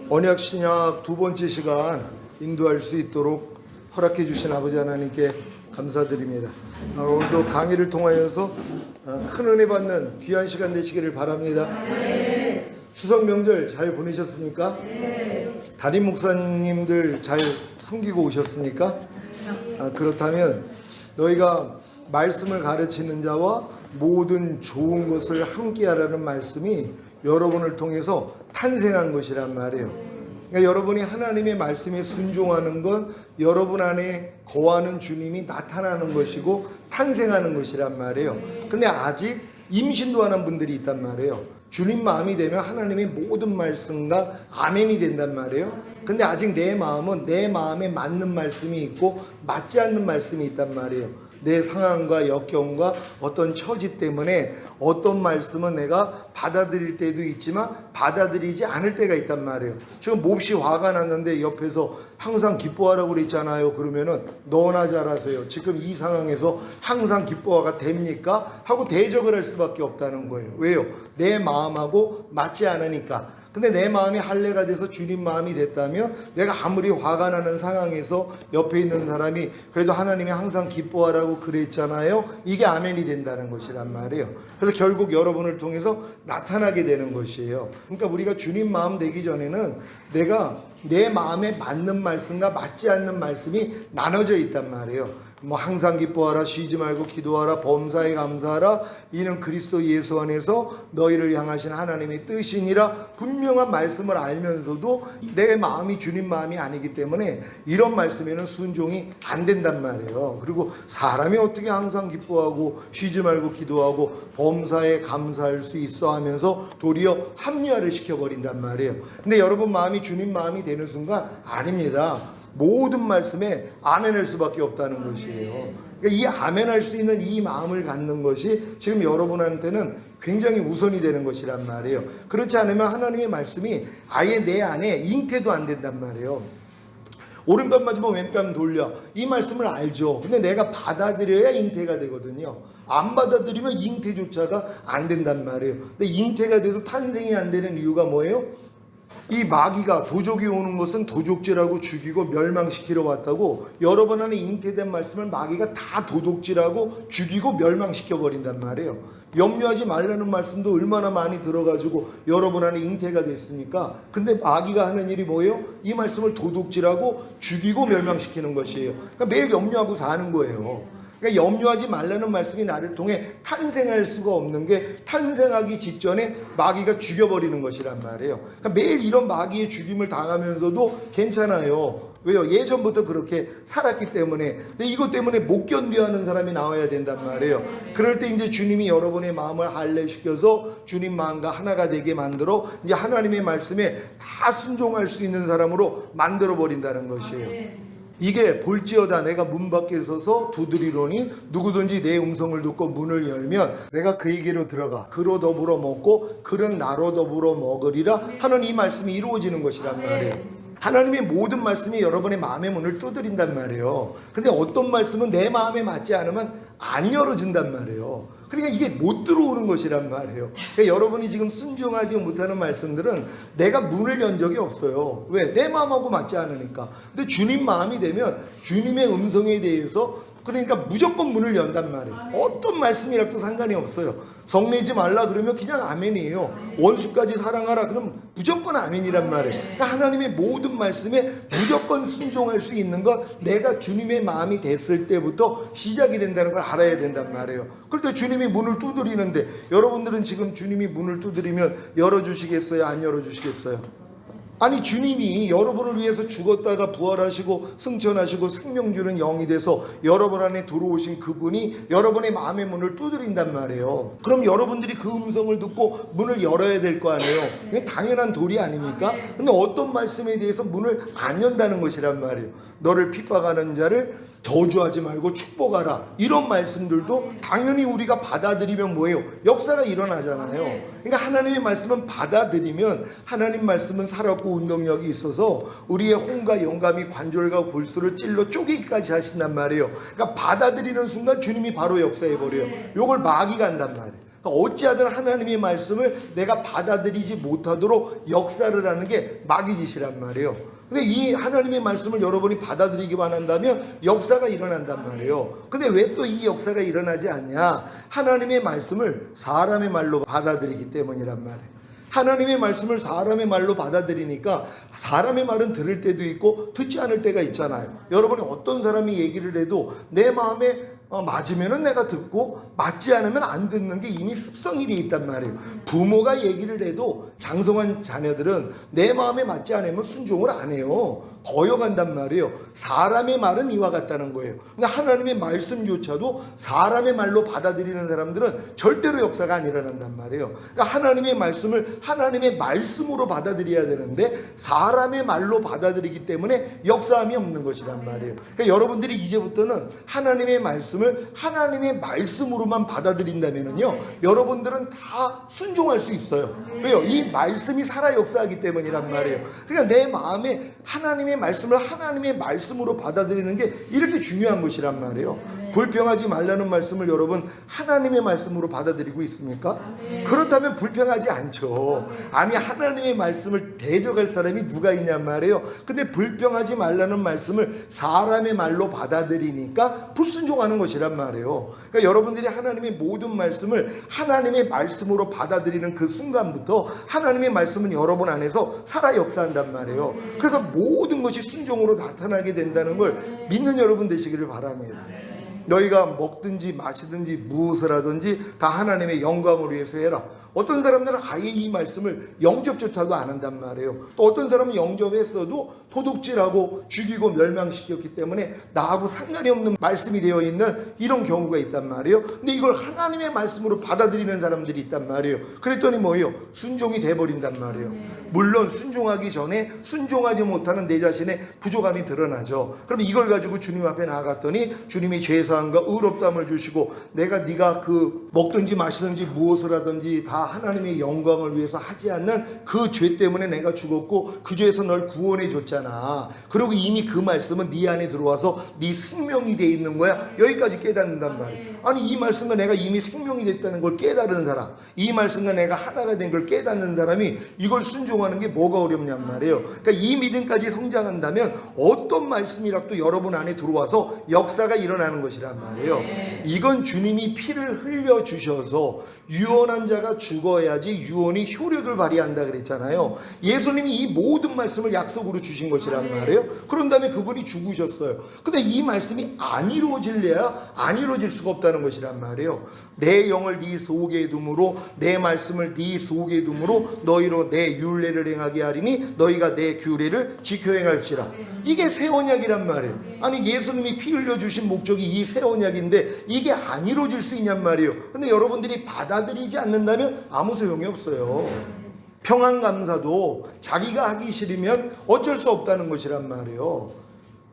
언약 신약 두 번째 시간 인도할 수 있도록 허락해 주신 아버지 하나님께 감사드립니다. 오늘도 강의를 통하여서 큰 은혜 받는 귀한 시간 되시기를 바랍니다. 추석 명절 잘 보내셨습니까? 담임 목사님들 잘 섬기고 오셨습니까? 그렇다면 너희가 말씀을 가르치는 자와 모든 좋은 것을 함께하라는 말씀이 여러분을 통해서 탄생한 것이란 말이에요. 그러니까 여러분이 하나님의 말씀에 순종하는 건 여러분 안에 거하는 주님이 나타나는 것이고 탄생하는 것이란 말이에요. 근데 아직 임신도 하는 분들이 있단 말이에요. 주님 마음이 되면 하나님의 모든 말씀과 아멘이 된단 말이에요. 근데 아직 내 마음은 내 마음에 맞는 말씀이 있고 맞지 않는 말씀이 있단 말이에요. 내 상황과 역경과 어떤 처지 때문에 어떤 말씀은 내가 받아들일 때도 있지만 받아들이지 않을 때가 있단 말이에요. 지금 몹시 화가 났는데 옆에서 항상 기뻐하라고 그랬잖아요. 그러면은 너나 잘하세요. 지금 이 상황에서 항상 기뻐가 됩니까? 하고 대적을 할 수밖에 없다는 거예요. 왜요? 내 마음하고 맞지 않으니까. 근데 내 마음이 할례가 돼서 주님 마음이 됐다면 내가 아무리 화가 나는 상황에서 옆에 있는 사람이 그래도 하나님이 항상 기뻐하라고 그랬잖아요. 이게 아멘이 된다는 것이란 말이에요. 그래서 결국 여러분을 통해서 나타나게 되는 것이에요. 그러니까 우리가 주님 마음 되기 전에는 내가 내 마음에 맞는 말씀과 맞지 않는 말씀이 나눠져 있단 말이에요. 항상 기뻐하라, 쉬지 말고 기도하라, 범사에 감사하라, 이는 그리스도 예수 안에서 너희를 향하신 하나님의 뜻이니라. 분명한 말씀을 알면서도 내 마음이 주님 마음이 아니기 때문에 이런 말씀에는 순종이 안 된단 말이에요. 그리고 사람이 어떻게 항상 기뻐하고 쉬지 말고 기도하고 범사에 감사할 수 있어 하면서 도리어 합리화를 시켜버린단 말이에요. 근데 여러분 마음이 주님 마음이 되는 순간 아닙니다. 모든 말씀에 아멘할 수밖에 없다는 것이에요. 그러니까 이 아멘할 수 있는 이 마음을 갖는 것이 지금 여러분한테는 굉장히 우선이 되는 것이란 말이에요. 그렇지 않으면 하나님의 말씀이 아예 내 안에 잉태도 안 된단 말이에요. 오른편 맞으면 왼편 돌려. 이 말씀을 알죠. 근데 내가 받아들여야 잉태가 되거든요. 안 받아들이면 잉태조차가 안 된단 말이에요. 근데 잉태가 돼도 탄생이 안 되는 이유가 뭐예요? 이 마귀가 도적이 오는 것은 도적질하고 죽이고 멸망시키러 왔다고 여러분 안에 잉태된 말씀을 마귀가 다 도둑질하고 죽이고 멸망시켜 버린단 말이에요. 염려하지 말라는 말씀도 얼마나 많이 들어가지고 여러분 안에 잉태가 됐습니까? 근데 마귀가 하는 일이 뭐예요? 이 말씀을 도둑질하고 죽이고 멸망시키는 것이에요. 그러니까 매일 염려하고 사는 거예요. 그러니까 염려하지 말라는 말씀이 나를 통해 탄생할 수가 없는 게 탄생하기 직전에 마귀가 죽여버리는 것이란 말이에요. 그러니까 매일 이런 마귀의 죽임을 당하면서도 괜찮아요. 왜요? 예전부터 그렇게 살았기 때문에. 근데 이것 때문에 못 견뎌하는 사람이 나와야 된단 말이에요. 그럴 때 이제 주님이 여러분의 마음을 할례시켜서 주님 마음과 하나가 되게 만들어 이제 하나님의 말씀에 다 순종할 수 있는 사람으로 만들어 버린다는 것이에요. 이게 볼지어다 내가 문 밖에 서서 두드리노니 누구든지 내 음성을 듣고 문을 열면 내가 그에게로 들어가 그로 더불어 먹고 그는 나로 더불어 먹으리라 하는 이 말씀이 이루어지는 것이란 말이에요. 하나님의 모든 말씀이 여러분의 마음의 문을 두드린단 말이에요. 근데 어떤 말씀은 내 마음에 맞지 않으면 안 열어준단 말이에요. 그러니까 이게 못 들어오는 것이란 말이에요. 그러니까 여러분이 지금 순종하지 못하는 말씀들은 내가 문을 연 적이 없어요. 왜? 내 마음하고 맞지 않으니까. 근데 주님 마음이 되면 주님의 음성에 대해서 그러니까 무조건 문을 연단 말이에요. 어떤 말씀이라도 상관이 없어요. 성내지 말라 그러면 그냥 아멘이에요. 원수까지 사랑하라 그러면 무조건 아멘이란 말이에요. 그러니까 하나님의 모든 말씀에 무조건 순종할 수 있는 건 내가 주님의 마음이 됐을 때부터 시작이 된다는 걸 알아야 된단 말이에요. 그럴 때 주님이 문을 두드리는데 여러분들은 지금 주님이 문을 두드리면 열어주시겠어요? 안 열어주시겠어요? 아니 주님이 여러분을 위해서 죽었다가 부활하시고 승천하시고 생명 주는 영이 돼서 여러분 안에 들어오신 그분이 여러분의 마음의 문을 두드린단 말이에요. 그럼 여러분들이 그 음성을 듣고 문을 열어야 될 거 아니에요. 이게 당연한 도리 아닙니까? 근데 어떤 말씀에 대해서 문을 안 연다는 것이란 말이에요. 너를 핍박하는 자를 저주하지 말고 축복하라. 이런 말씀들도 당연히 우리가 받아들이면 뭐예요? 역사가 일어나잖아요. 그러니까 하나님의 말씀은 받아들이면 하나님 말씀은 살았고 운동력이 있어서 우리의 혼과 영감이 관절과 골수를 찔러 쪼개기까지 하신단 말이에요. 그러니까 받아들이는 순간 주님이 바로 역사해버려요. 요걸 마귀가 한단 말이에요. 어찌하든 하나님의 말씀을 내가 받아들이지 못하도록 역사를 하는 게 마귀 짓이란 말이에요. 근데 이 하나님의 말씀을 여러분이 받아들이기만 한다면 역사가 일어난단 말이에요. 근데 왜 또 이 역사가 일어나지 않냐? 하나님의 말씀을 사람의 말로 받아들이기 때문이란 말이에요. 하나님의 말씀을 사람의 말로 받아들이니까 사람의 말은 들을 때도 있고 듣지 않을 때가 있잖아요. 여러분이 어떤 사람이 얘기를 해도 내 마음에 맞으면은 내가 듣고 맞지 않으면 안 듣는 게 이미 습성이 돼 있단 말이에요. 부모가 얘기를 해도 장성한 자녀들은 내 마음에 맞지 않으면 순종을 안 해요. 거여간단 말이에요. 사람의 말은 이와 같다는 거예요. 근데 하나님의 말씀조차도 사람의 말로 받아들이는 사람들은 절대로 역사가 안 일어난단 말이에요. 그러니까 하나님의 말씀을 하나님의 말씀으로 받아들여야 되는데 사람의 말로 받아들이기 때문에 역사함이 없는 것이란 말이에요. 그러니까 여러분들이 이제부터는 하나님의 말씀을 하나님의 말씀으로만 받아들인다면요, 여러분들은 다 순종할 수 있어요. 왜요? 이 말씀이 살아 역사하기 때문이란 말이에요. 그러니까 내 마음에 하나님의 말씀을 하나님의 말씀으로 받아들이는 게 이렇게 중요한 것이란 말이에요. 불평하지 말라는 말씀을 여러분 하나님의 말씀으로 받아들이고 있습니까? 그렇다면 불평하지 않죠. 아니, 하나님의 말씀을 대적할 사람이 누가 있냔 말이에요. 근데 불평하지 말라는 말씀을 사람의 말로 받아들이니까 불순종하는 것이란 말이에요. 그러니까 여러분들이 하나님의 모든 말씀을 하나님의 말씀으로 받아들이는 그 순간부터 하나님의 말씀은 여러분 안에서 살아 역사한단 말이에요. 그래서 모든 것이 순종으로 나타나게 된다는 걸 믿는 여러분 되시기를 바랍니다. 너희가 먹든지 마시든지 무엇을 하든지 다 하나님의 영광을 위해서 해라. 어떤 사람들은 아예 이 말씀을 영접조차도 안 한단 말이에요. 또 어떤 사람은 영접했어도 도둑질하고 죽이고 멸망시켰기 때문에 나하고 상관이 없는 말씀이 되어 있는 이런 경우가 있단 말이에요. 근데 이걸 하나님의 말씀으로 받아들이는 사람들이 있단 말이에요. 그랬더니 뭐예요? 순종이 돼버린단 말이에요. 물론 순종하기 전에 순종하지 못하는 내 자신의 부족함이 드러나죠. 그럼 이걸 가지고 주님 앞에 나아갔더니 주님이 죄사함과 의롭다함을 주시고 네가 그 먹든지 마시든지 무엇을 하든지 다 하나님의 영광을 위해서 하지 않는 그 죄 때문에 내가 죽었고 그 죄에서 널 구원해 줬잖아. 그리고 이미 그 말씀은 네 안에 들어와서 네 생명이 돼 있는 거야. 여기까지 깨닫는단 말이에요. 아니, 이 말씀과 내가 이미 생명이 됐다는 걸 깨달은 사람, 이 말씀과 내가 하나가 된 걸 깨닫는 사람이 이걸 순종하는 게 뭐가 어렵냔 말이에요. 그러니까 이 믿음까지 성장한다면 어떤 말씀이라도 여러분 안에 들어와서 역사가 일어나는 것이란 말이에요. 이건 주님이 피를 흘려 주셔서 유언한 자가 죽어야지 유언이 효력을 발휘한다 그랬잖아요. 예수님이 이 모든 말씀을 약속으로 주신 것이란 말이에요. 그런 다음에 그분이 죽으셨어요. 근데 이 말씀이 안 이루어질래야 안 이루어질 수가 없다는 것이란 말이에요. 내 영을 네 속에 둠으로 내 말씀을 네 속에 둠으로 너희로 내 율례를 행하게 하리니 너희가 내 규례를 지켜 행할지라. 이게 새 언약이란 말이에요. 아니, 예수님이 피 흘려 주신 목적이 이 새 언약인데 이게 안 이루어질 수 있냔 말이에요. 근데 여러분들이 받아들이지 않는다면 아무 소용이 없어요. 평안감사도 자기가 하기 싫으면 어쩔 수 없다는 것이란 말이에요.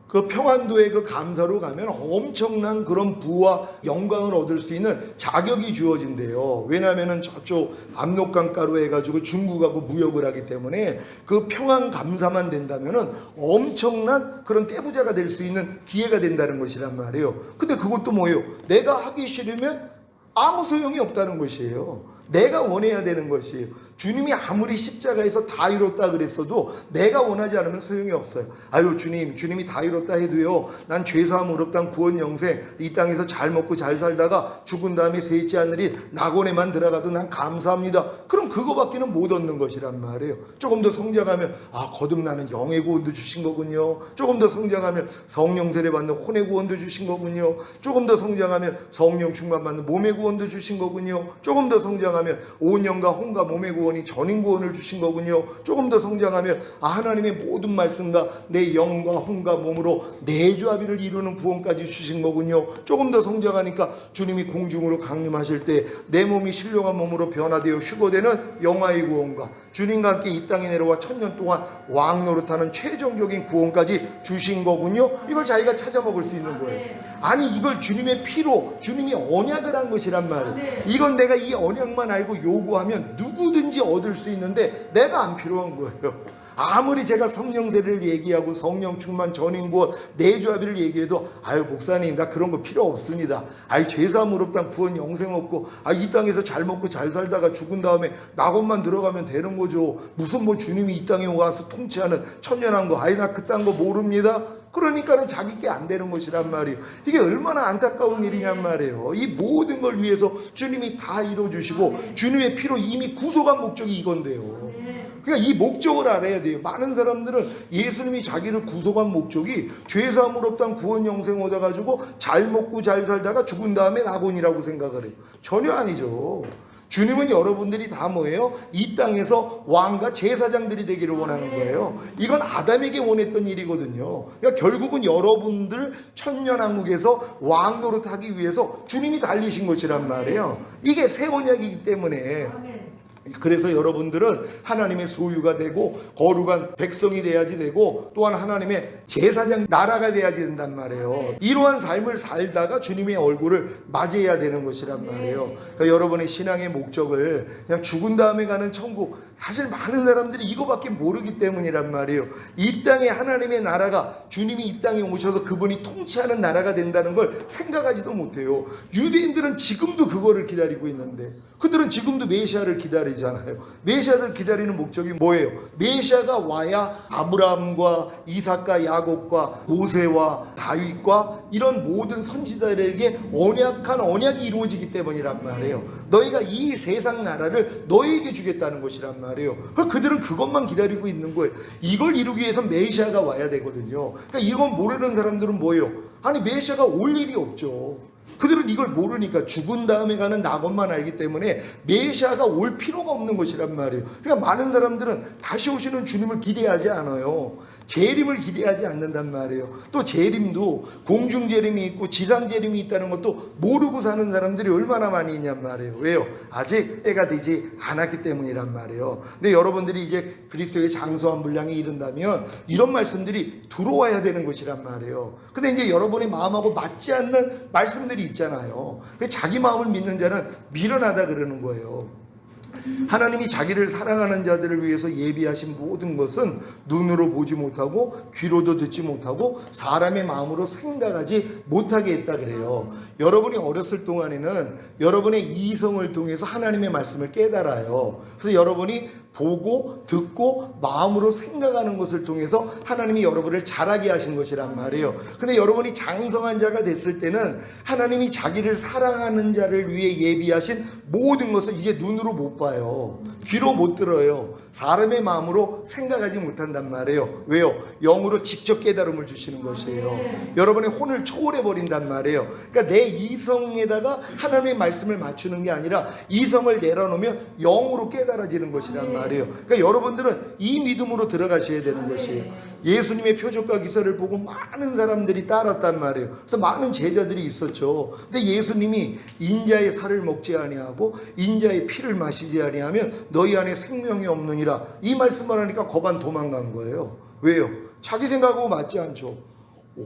그 평안도의 그 감사로 가면 엄청난 그런 부와 영광을 얻을 수 있는 자격이 주어진대요. 왜냐하면 저쪽 압록강가로 해가지고 중국하고 무역을 하기 때문에 그 평안 감사만 된다면은 엄청난 그런 떼부자가 될 수 있는 기회가 된다는 것이란 말이에요. 근데 그것도 뭐예요? 내가 하기 싫으면 아무 소용이 없다는 것이에요. 내가 원해야 되는 것이에요. 주님이 아무리 십자가에서 다 이뤘다 그랬어도 내가 원하지 않으면 소용이 없어요. 아유, 주님이 다 이뤘다 해도요, 난 죄사함 의롭다함 구원 영생 이 땅에서 잘 먹고 잘 살다가 죽은 다음에 쇠지 않으리 낙원에만 들어가도 난 감사합니다. 그럼 그거밖에는 못 얻는 것이란 말이에요. 조금 더 성장하면 거듭나는 영의 구원도 주신 거군요. 조금 더 성장하면 성령 세례 받는 혼의 구원도 주신 거군요. 조금 더 성장하면 성령 충만 받는 몸의 구원도 주신 거군요. 조금 더 성장하면 온 영과 혼과 몸의 구원이 전인 구원을 주신 거군요. 조금 더 성장하면 하나님의 모든 말씀과 내 영과 혼과 몸으로 내조합의를 이루는 구원까지 주신 거군요. 조금 더 성장하니까 주님이 공중으로 강림하실 때 내 몸이 신령한 몸으로 변화되어 휴거되는 영화의 구원과 주님과 함께 이 땅에 내려와 1000년 동안 왕 노릇하는 최종적인 구원까지 주신 거군요. 이걸 자기가 찾아먹을 수 있는 거예요. 아니, 이걸 주님의 피로 주님이 언약을 한 것이란 말이에요. 이건 내가 이 언약만 알고 요구하면 누구든지 얻을 수 있는데 내가 안 필요한 거예요. 아무리 제가 성령세를 얘기하고 성령 충만 전인구원 내주합의를 얘기해도 아유 목사님 나 그런 거 필요 없습니다. 아유 죄사함 의롭다 구원 영생 없고 이 땅에서 잘 먹고 잘 살다가 죽은 다음에 낙원만 들어가면 되는 거죠. 무슨 뭐 주님이 이 땅에 와서 통치하는 천년왕국 아이 나 그딴 거 모릅니다. 그러니까는 자기께 안 되는 것이란 말이에요. 이게 얼마나 안타까운 일이냔 말이에요. 이 모든 걸 위해서 주님이 다 이뤄주시고 주님의 피로 이미 구속한 목적이 이건데요. 그러니까 이 목적을 알아야 돼요. 많은 사람들은 예수님이 자기를 구속한 목적이 죄사함 의롭다 구원 영생 얻어가지고 잘 먹고 잘 살다가 죽은 다음에 낙원이라고 생각을 해요. 전혀 아니죠. 주님은 여러분들이 다 뭐예요? 이 땅에서 왕과 제사장들이 되기를 원하는 거예요. 이건 아담에게 원했던 일이거든요. 그러니까 결국은 여러분들 천년왕국에서 왕 노릇하기 위해서 주님이 달리신 것이란 말이에요. 이게 새 언약이기 때문에 그래서 여러분들은 하나님의 소유가 되고 거룩한 백성이 돼야지 되고 또한 하나님의 제사장 나라가 돼야지 된단 말이에요. 이러한 삶을 살다가 주님의 얼굴을 맞이해야 되는 것이란 말이에요. 그러니까 여러분의 신앙의 목적을 그냥 죽은 다음에 가는 천국, 사실 많은 사람들이 이거밖에 모르기 때문이란 말이에요. 이 땅에 하나님의 나라가 주님이 이 땅에 오셔서 그분이 통치하는 나라가 된다는 걸 생각하지도 못해요. 유대인들은 지금도 그거를 기다리고 있는데 그들은 지금도 메시아를 기다리잖아요. 메시아를 기다리는 목적이 뭐예요? 메시아가 와야 아브라함과 이삭과 야곱과 모세와 다윗과 이런 모든 선지자들에게 언약한 언약이 이루어지기 때문이란 말이에요. 너희가 이 세상 나라를 너희에게 주겠다는 것이란 말이에요. 그들은 그것만 기다리고 있는 거예요. 이걸 이루기 위해서 메시아가 와야 되거든요. 그러니까 이건 모르는 사람들은 뭐예요? 아니 메시아가 올 일이 없죠. 그들은 이걸 모르니까 죽은 다음에 가는 낙원만 알기 때문에 메시아가 올 필요가 없는 것이란 말이에요. 그러니까 많은 사람들은 다시 오시는 주님을 기대하지 않아요. 재림을 기대하지 않는단 말이에요. 또 재림도 공중 재림이 있고 지상 재림이 있다는 것도 모르고 사는 사람들이 얼마나 많이 있냔 말이에요. 왜요? 아직 때가 되지 않았기 때문이란 말이에요. 근데 여러분들이 이제 그리스도의 장수한 분량에 이른다면 이런 말씀들이 들어와야 되는 것이란 말이에요. 근데 이제 여러분의 마음하고 맞지 않는 말씀들이 있잖아요. 자기 마음을 믿는 자는 미련하다 그러는 거예요. 하나님이 자기를 사랑하는 자들을 위해서 예비하신 모든 것은 눈으로 보지 못하고 귀로도 듣지 못하고 사람의 마음으로 생각하지 못하게 했다 그래요. 여러분이 어렸을 동안에는 여러분의 이성을 통해서 하나님의 말씀을 깨달아요. 그래서 여러분이 보고 듣고 마음으로 생각하는 것을 통해서 하나님이 여러분을 자라게 하신 것이란 말이에요. 근데 여러분이 장성한 자가 됐을 때는 하나님이 자기를 사랑하는 자를 위해 예비하신 모든 것을 이제 눈으로 못 봐요. 귀로 못 들어요. 사람의 마음으로 생각하지 못한단 말이에요. 왜요? 영으로 직접 깨달음을 주시는 것이에요. 여러분의 혼을 초월해 버린단 말이에요. 그러니까 내 이성에다가 하나님의 말씀을 맞추는 게 아니라 이성을 내려놓으면 영으로 깨달아지는 것이란 말이에요. 그러니까 여러분들은 이 믿음으로 들어가셔야 되는 것이에요. 예수님의 표적과 기사를 보고 많은 사람들이 따랐단 말이에요. 그래서 많은 제자들이 있었죠. 근데 예수님이 인자의 살을 먹지 아니하고 인자의 피를 마시지 아니하면 너희 안에 생명이 없느니라 이 말씀을 하니까 거반 도망간 거예요. 왜요? 자기 생각하고 맞지 않죠.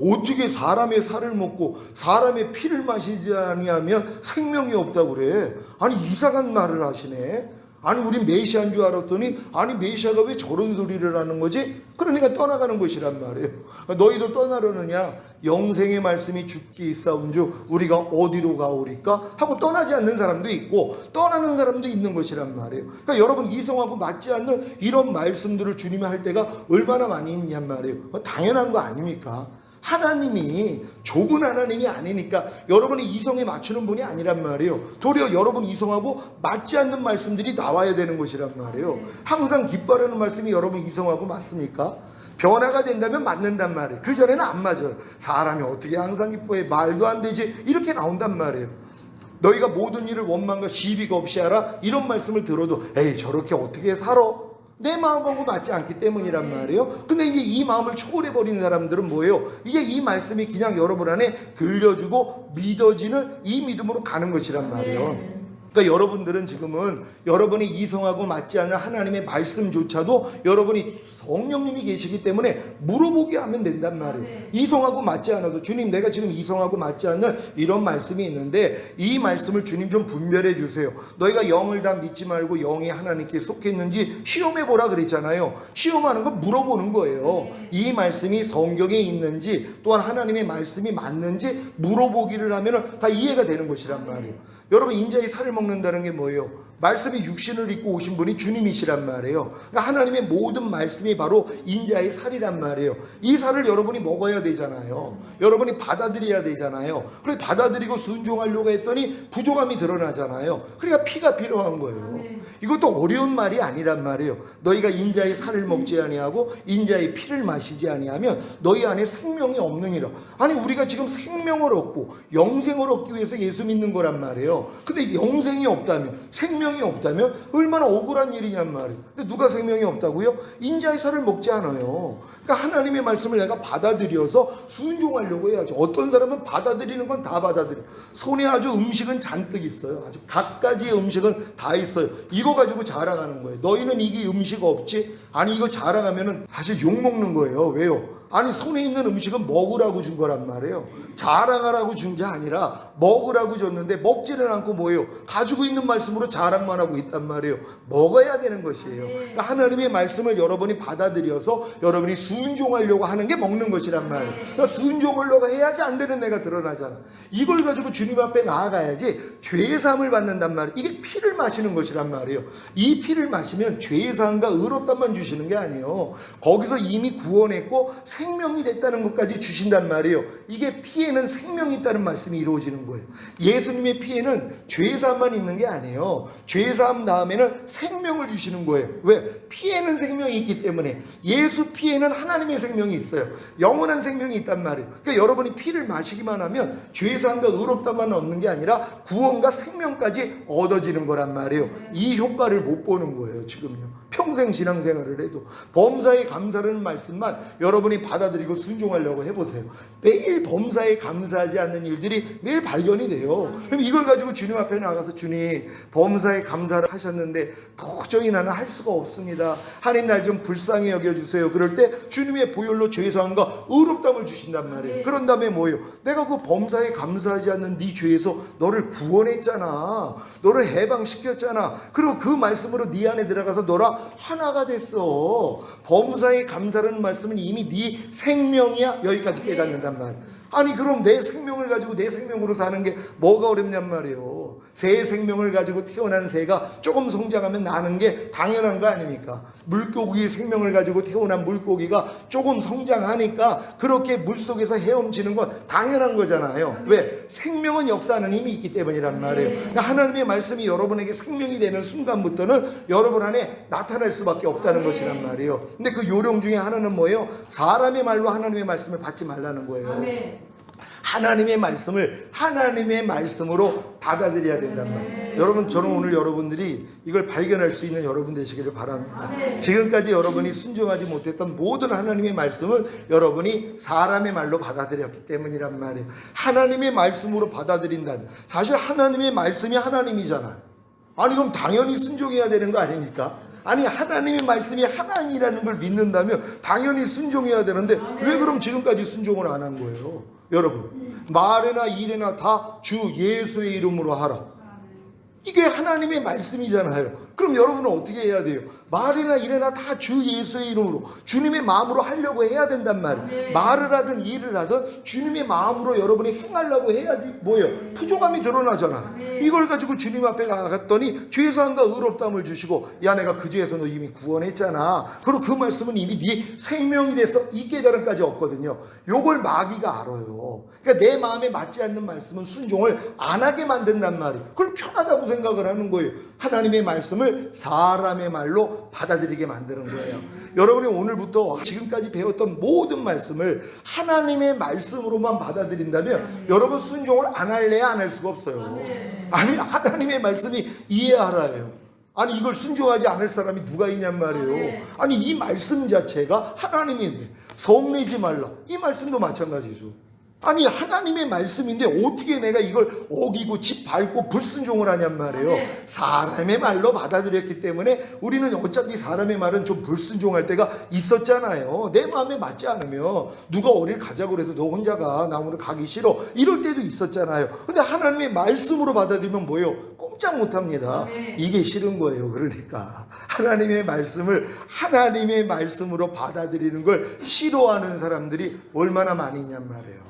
어떻게 사람의 살을 먹고 사람의 피를 마시지 아니하면 생명이 없다고 그래? 아니 이상한 말을 하시네. 아니 우린 메시아인 줄 알았더니 아니 메시아가 왜 저런 소리를 하는 거지? 그러니까 떠나가는 것이란 말이에요. 너희도 떠나려느냐? 영생의 말씀이 죽기 있사온 주 우리가 어디로 가오리까? 하고 떠나지 않는 사람도 있고 떠나는 사람도 있는 것이란 말이에요. 그러니까 여러분 이성하고 맞지 않는 이런 말씀들을 주님이 할 때가 얼마나 많이 있냔 말이에요. 당연한 거 아닙니까? 하나님이 좁은 하나님이 아니니까 여러분이 이성에 맞추는 분이 아니란 말이에요. 도리어 여러분 이성하고 맞지 않는 말씀들이 나와야 되는 것이란 말이에요. 항상 기뻐하는 말씀이 여러분 이성하고 맞습니까? 변화가 된다면 맞는단 말이에요. 그전에는 안 맞아요. 사람이 어떻게 항상 기뻐해? 말도 안 되지. 이렇게 나온단 말이에요. 너희가 모든 일을 원망과 시비가 없이 하라 이런 말씀을 들어도 에이 저렇게 어떻게 살아? 내 마음하고 맞지 않기 때문이란 말이에요. 근데 이제 이 마음을 초월해버리는 사람들은 뭐예요? 이제 이 말씀이 그냥 여러분 안에 들려주고 믿어지는 이 믿음으로 가는 것이란 말이에요. 그러니까 여러분들은 지금은 여러분이 이성하고 맞지 않는 하나님의 말씀조차도 여러분이 성령님이 계시기 때문에 물어보게 하면 된단 말이에요. 이성하고 맞지 않아도 주님 내가 지금 이성하고 맞지 않는 이런 말씀이 있는데 이 말씀을 주님 좀 분별해 주세요. 너희가 영을 다 믿지 말고 영이 하나님께 속했는지 시험해 보라 그랬잖아요. 시험하는 건 물어보는 거예요. 이 말씀이 성경에 있는지 또한 하나님의 말씀이 맞는지 물어보기를 하면 다 이해가 되는 것이란 말이에요. 여러분 인자의 살을 먹는다는 게 뭐예요? 말씀이 육신을 입고 오신 분이 주님이시란 말이에요. 그러니까 하나님의 모든 말씀이 바로 인자의 살이란 말이에요. 이 살을 여러분이 먹어야 되잖아요. 여러분이 받아들여야 되잖아요. 그래서 받아들이고 순종하려고 했더니 부족함이 드러나잖아요. 그러니까 피가 필요한 거예요. 이것도 어려운 말이 아니란 말이에요. 너희가 인자의 살을 먹지 아니하고 인자의 피를 마시지 아니하면 너희 안에 생명이 없느니라. 아니 우리가 지금 생명을 얻고 영생을 얻기 위해서 예수 믿는 거란 말이에요. 근데 영생이 없다면 생명이 없다면 얼마나 억울한 일이냔 말이에요. 근데 누가 생명이 없다고요? 인자의 살을 먹지 않아요. 그러니까 하나님의 말씀을 내가 받아들여서 순종하려고 해야죠. 어떤 사람은 받아들이는 건 다 받아들여요. 손에 아주 음식은 잔뜩 있어요. 아주 갖가지의 음식은 다 있어요. 이거 가지고 자랑하는 거예요. 너희는 이게 음식 없지? 아니 이거 자랑하면은 사실 욕먹는 거예요. 왜요? 아니 손에 있는 음식은 먹으라고 준 거란 말이에요. 자랑하라고 준 게 아니라 먹으라고 줬는데 먹지는 않고 뭐예요? 가지고 있는 말씀으로 자랑만 하고 있단 말이에요. 먹어야 되는 것이에요. 그러니까 하나님의 말씀을 여러분이 받아들여서 여러분이 순종하려고 하는 게 먹는 것이란 말이에요. 그러니까 순종하려고 해야지 안 되는 내가 드러나잖아. 이걸 가지고 주님 앞에 나아가야지 죄사함을 받는단 말이에요. 이게 피를 마시는 것이란 말이에요. 이 피를 마시면 죄사함과 의롭다만 주시는 게 아니에요. 거기서 이미 구원했고 생명이 됐다는 것까지 주신단 말이에요. 이게 피에는 생명이 있다는 말씀이 이루어지는 거예요. 예수님의 피에는 죄사함만 있는 게 아니에요. 죄사함 다음에는 생명을 주시는 거예요. 왜? 피에는 생명이 있기 때문에. 예수 피에는 하나님의 생명이 있어요. 영원한 생명이 있단 말이에요. 그러니까 여러분이 피를 마시기만 하면 죄사함과 의롭다만 얻는 게 아니라 구원과 생명까지 얻어지는 거란 말이에요. 이 효과를 못 보는 거예요. 지금요. 평생 신앙생활을 해도 범사에 감사라는 말씀만 여러분이 받아들이고 순종하려고 해보세요. 매일 범사에 감사하지 않는 일들이 매일 발견이 돼요. 그럼 이걸 가지고 주님 앞에 나가서 주님 범사에 감사를 하셨는데 도저히 나는 할 수가 없습니다. 하나님 날 좀 불쌍히 여겨주세요. 그럴 때 주님의 보혈로 죄사함과 의롭다함을 주신단 말이에요. 그런 다음에 뭐예요? 내가 그 범사에 감사하지 않는 네 죄에서 너를 구원했잖아. 너를 해방시켰잖아. 그리고 그 말씀으로 네 안에 들어가서 너랑 하나가 됐어. 범사에 감사라는 말씀은 이미 네 생명이야. 여기까지 깨닫는단 말이에요. 아니 그럼 내 생명을 가지고 내 생명으로 사는 게 뭐가 어렵냔 말이에요. 새 생명을 가지고 태어난 새가 조금 성장하면 나는 게 당연한 거 아닙니까? 물고기 생명을 가지고 태어난 물고기가 조금 성장하니까 그렇게 물속에서 헤엄치는 건 당연한 거잖아요. 왜? 생명은 역사하는 힘이 있기 때문이란 말이에요. 그러니까 하나님의 말씀이 여러분에게 생명이 되는 순간부터는 여러분 안에 나타날 수밖에 없다는 것이란 말이에요. 근데 그 요령 중에 하나는 뭐예요? 사람의 말로 하나님의 말씀을 받지 말라는 거예요. 하나님의 말씀을 하나님의 말씀으로 받아들여야 된단 말이에요. 여러분 저는 오늘 여러분들이 이걸 발견할 수 있는 여러분 되시기를 바랍니다. 지금까지 여러분이 순종하지 못했던 모든 하나님의 말씀은 여러분이 사람의 말로 받아들였기 때문이란 말이에요. 하나님의 말씀으로 받아들인다면 사실 하나님의 말씀이 하나님이잖아요. 아니 그럼 당연히 순종해야 되는 거 아닙니까? 아니 하나님의 말씀이 하나님이라는 걸 믿는다면 당연히 순종해야 되는데 왜 그럼 지금까지 순종을 안 한 거예요? 여러분 말에나 일에나 다 주 예수의 이름으로 하라. 이게 하나님의 말씀이잖아요. 그럼 여러분은 어떻게 해야 돼요? 말이나 일이나 다 주 예수의 이름으로 주님의 마음으로 하려고 해야 된단 말이에요. 말을 하든 일을 하든 주님의 마음으로 여러분이 행하려고 해야지 뭐예요? 부족함이 드러나잖아. 이걸 가지고 주님 앞에 나갔더니 죄사함과 의롭다함을 주시고 야 내가 그 죄에서 너 이미 구원했잖아. 그리고 그 말씀은 이미 네 생명이 돼서 이 깨달음까지 얻거든요. 요걸 마귀가 알아요. 그러니까 내 마음에 맞지 않는 말씀은 순종을 안 하게 만든단 말이에요. 그걸 편하다고 생각을 하는 거예요. 하나님의 말씀을 사람의 말로 받아들이게 만드는 거예요. 여러분이 오늘부터 지금까지 배웠던 모든 말씀을 하나님의 말씀으로만 받아들인다면 여러분 순종을 안 할래야 안 할 수가 없어요. 아니 하나님의 말씀이 이해하라예요. 아니 이걸 순종하지 않을 사람이 누가 있냔 말이에요. 아니 이 말씀 자체가 하나님인데 성내지 말라. 이 말씀도 마찬가지죠. 아니 하나님의 말씀인데 어떻게 내가 이걸 어기고 집 밟고 불순종을 하냔 말이에요. 사람의 말로 받아들였기 때문에 우리는 어차피 사람의 말은 좀 불순종할 때가 있었잖아요. 내 마음에 맞지 않으면 누가 어딜 가자고 그래도 너 혼자 가, 나 오늘 가기 싫어, 이럴 때도 있었잖아요. 근데 하나님의 말씀으로 받아들이면 뭐예요? 꼼짝 못합니다. 이게 싫은 거예요. 그러니까 하나님의 말씀을 하나님의 말씀으로 받아들이는 걸 싫어하는 사람들이 얼마나 많이 있냔 말이에요.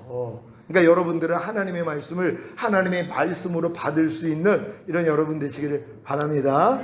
그러니까 여러분들은 하나님의 말씀을 하나님의 말씀으로 받을 수 있는 이런 여러분 되시기를 바랍니다.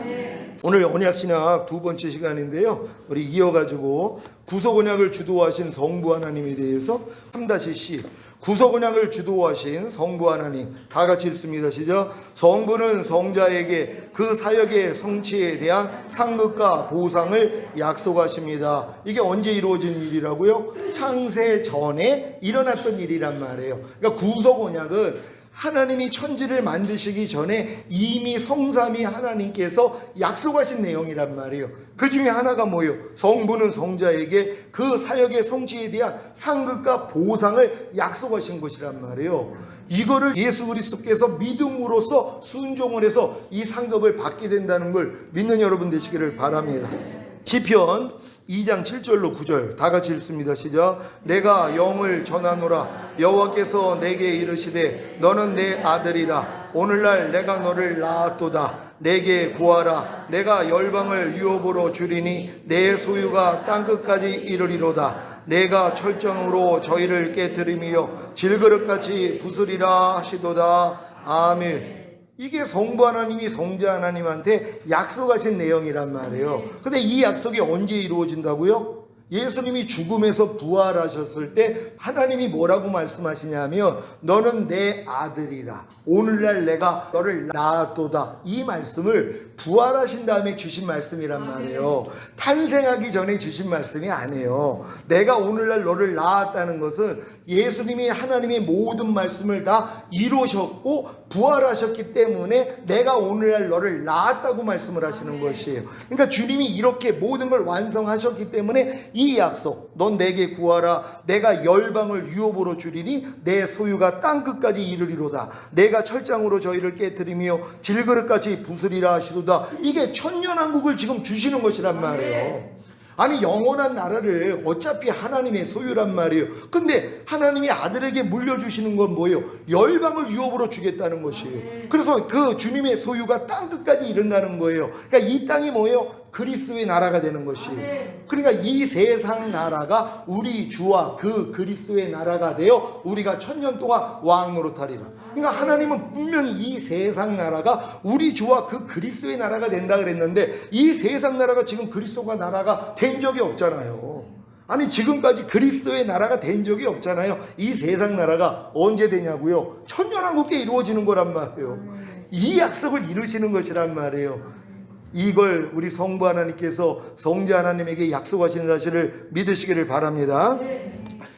오늘 언약신학 두 번째 시간인데요, 우리 이어가지고 구속언약을 주도하신 성부 하나님에 대해서 3-C 구속언약을 주도하신 성부 하나님, 다 같이 읽습니다. 시작. 성부는 성자에게 그 사역의 성취에 대한 상급과 보상을 약속하십니다. 이게 언제 이루어진 일이라고요? 창세 전에 일어났던 일이란 말이에요. 그러니까 구속언약은 하나님이 천지를 만드시기 전에 이미 성삼위 하나님께서 약속하신 내용이란 말이에요. 그 중에 하나가 뭐예요? 성부는 성자에게 그 사역의 성취에 대한 상급과 보상을 약속하신 것이란 말이에요. 이거를 예수 그리스도께서 믿음으로써 순종을 해서 이 상급을 받게 된다는 걸 믿는 여러분 되시기를 바랍니다. 시편 2장 7절로 9절 다 같이 읽습니다. 시작. 내가 영을 전하노라. 여호와께서 내게 이르시되 너는 내 아들이라. 오늘날 내가 너를 낳았도다. 내게 구하라. 내가 열방을 유업으로 주리니 내 소유가 땅끝까지 이르리로다. 내가 철정으로 저희를 깨뜨리며 질그릇같이 부수리라 하시도다. 아멘. 이게 성부 하나님이 성자 하나님한테 약속하신 내용이란 말이에요. 근데 이 약속이 언제 이루어진다고요? 예수님이 죽음에서 부활하셨을 때 하나님이 뭐라고 말씀하시냐면 너는 내 아들이라. 오늘날 내가 너를 낳았도다. 이 말씀을 부활하신 다음에 주신 말씀이란 말이에요. 탄생하기 전에 주신 말씀이 아니에요. 내가 오늘날 너를 낳았다는 것은 예수님이 하나님의 모든 말씀을 다 이루셨고 부활하셨기 때문에 내가 오늘날 너를 낳았다고 말씀을 하시는 것이에요. 그러니까 주님이 이렇게 모든 걸 완성하셨기 때문에 이 약속, 넌 내게 구하라. 내가 열방을 유업으로 주리니 내 소유가 땅끝까지 이르리로다. 내가 철장으로 저희를 깨뜨리며 질그릇같이 부수리라 하시도다. 이게 천년왕국을 지금 주시는 것이란 말이에요. 아니 영원한 나라를 어차피 하나님의 소유란 말이에요. 근데 하나님이 아들에게 물려주시는 건 뭐예요? 열방을 유업으로 주겠다는 것이에요. 그래서 그 주님의 소유가 땅끝까지 이른다는 거예요. 그러니까 이 땅이 뭐예요? 그리스도의 나라가 되는 것이에요. 그러니까 이 세상 나라가 우리 주와 그 그리스도의 나라가 되어 우리가 천년 동안 왕 노릇하리라. 그러니까 하나님은 분명히 이 세상 나라가 우리 주와 그 그리스도의 나라가 된다 그랬는데 이 세상 나라가 지금 그리스도가 나라가 된 적이 없잖아요. 아니 지금까지 그리스도의 나라가 된 적이 없잖아요. 이 세상 나라가 언제 되냐고요? 천년왕국 때 이루어지는 거란 말이에요. 이 약속을 이루시는 것이란 말이에요. 이걸 우리 성부 하나님께서 성자 하나님에게 약속하시는 사실을 믿으시기를 바랍니다.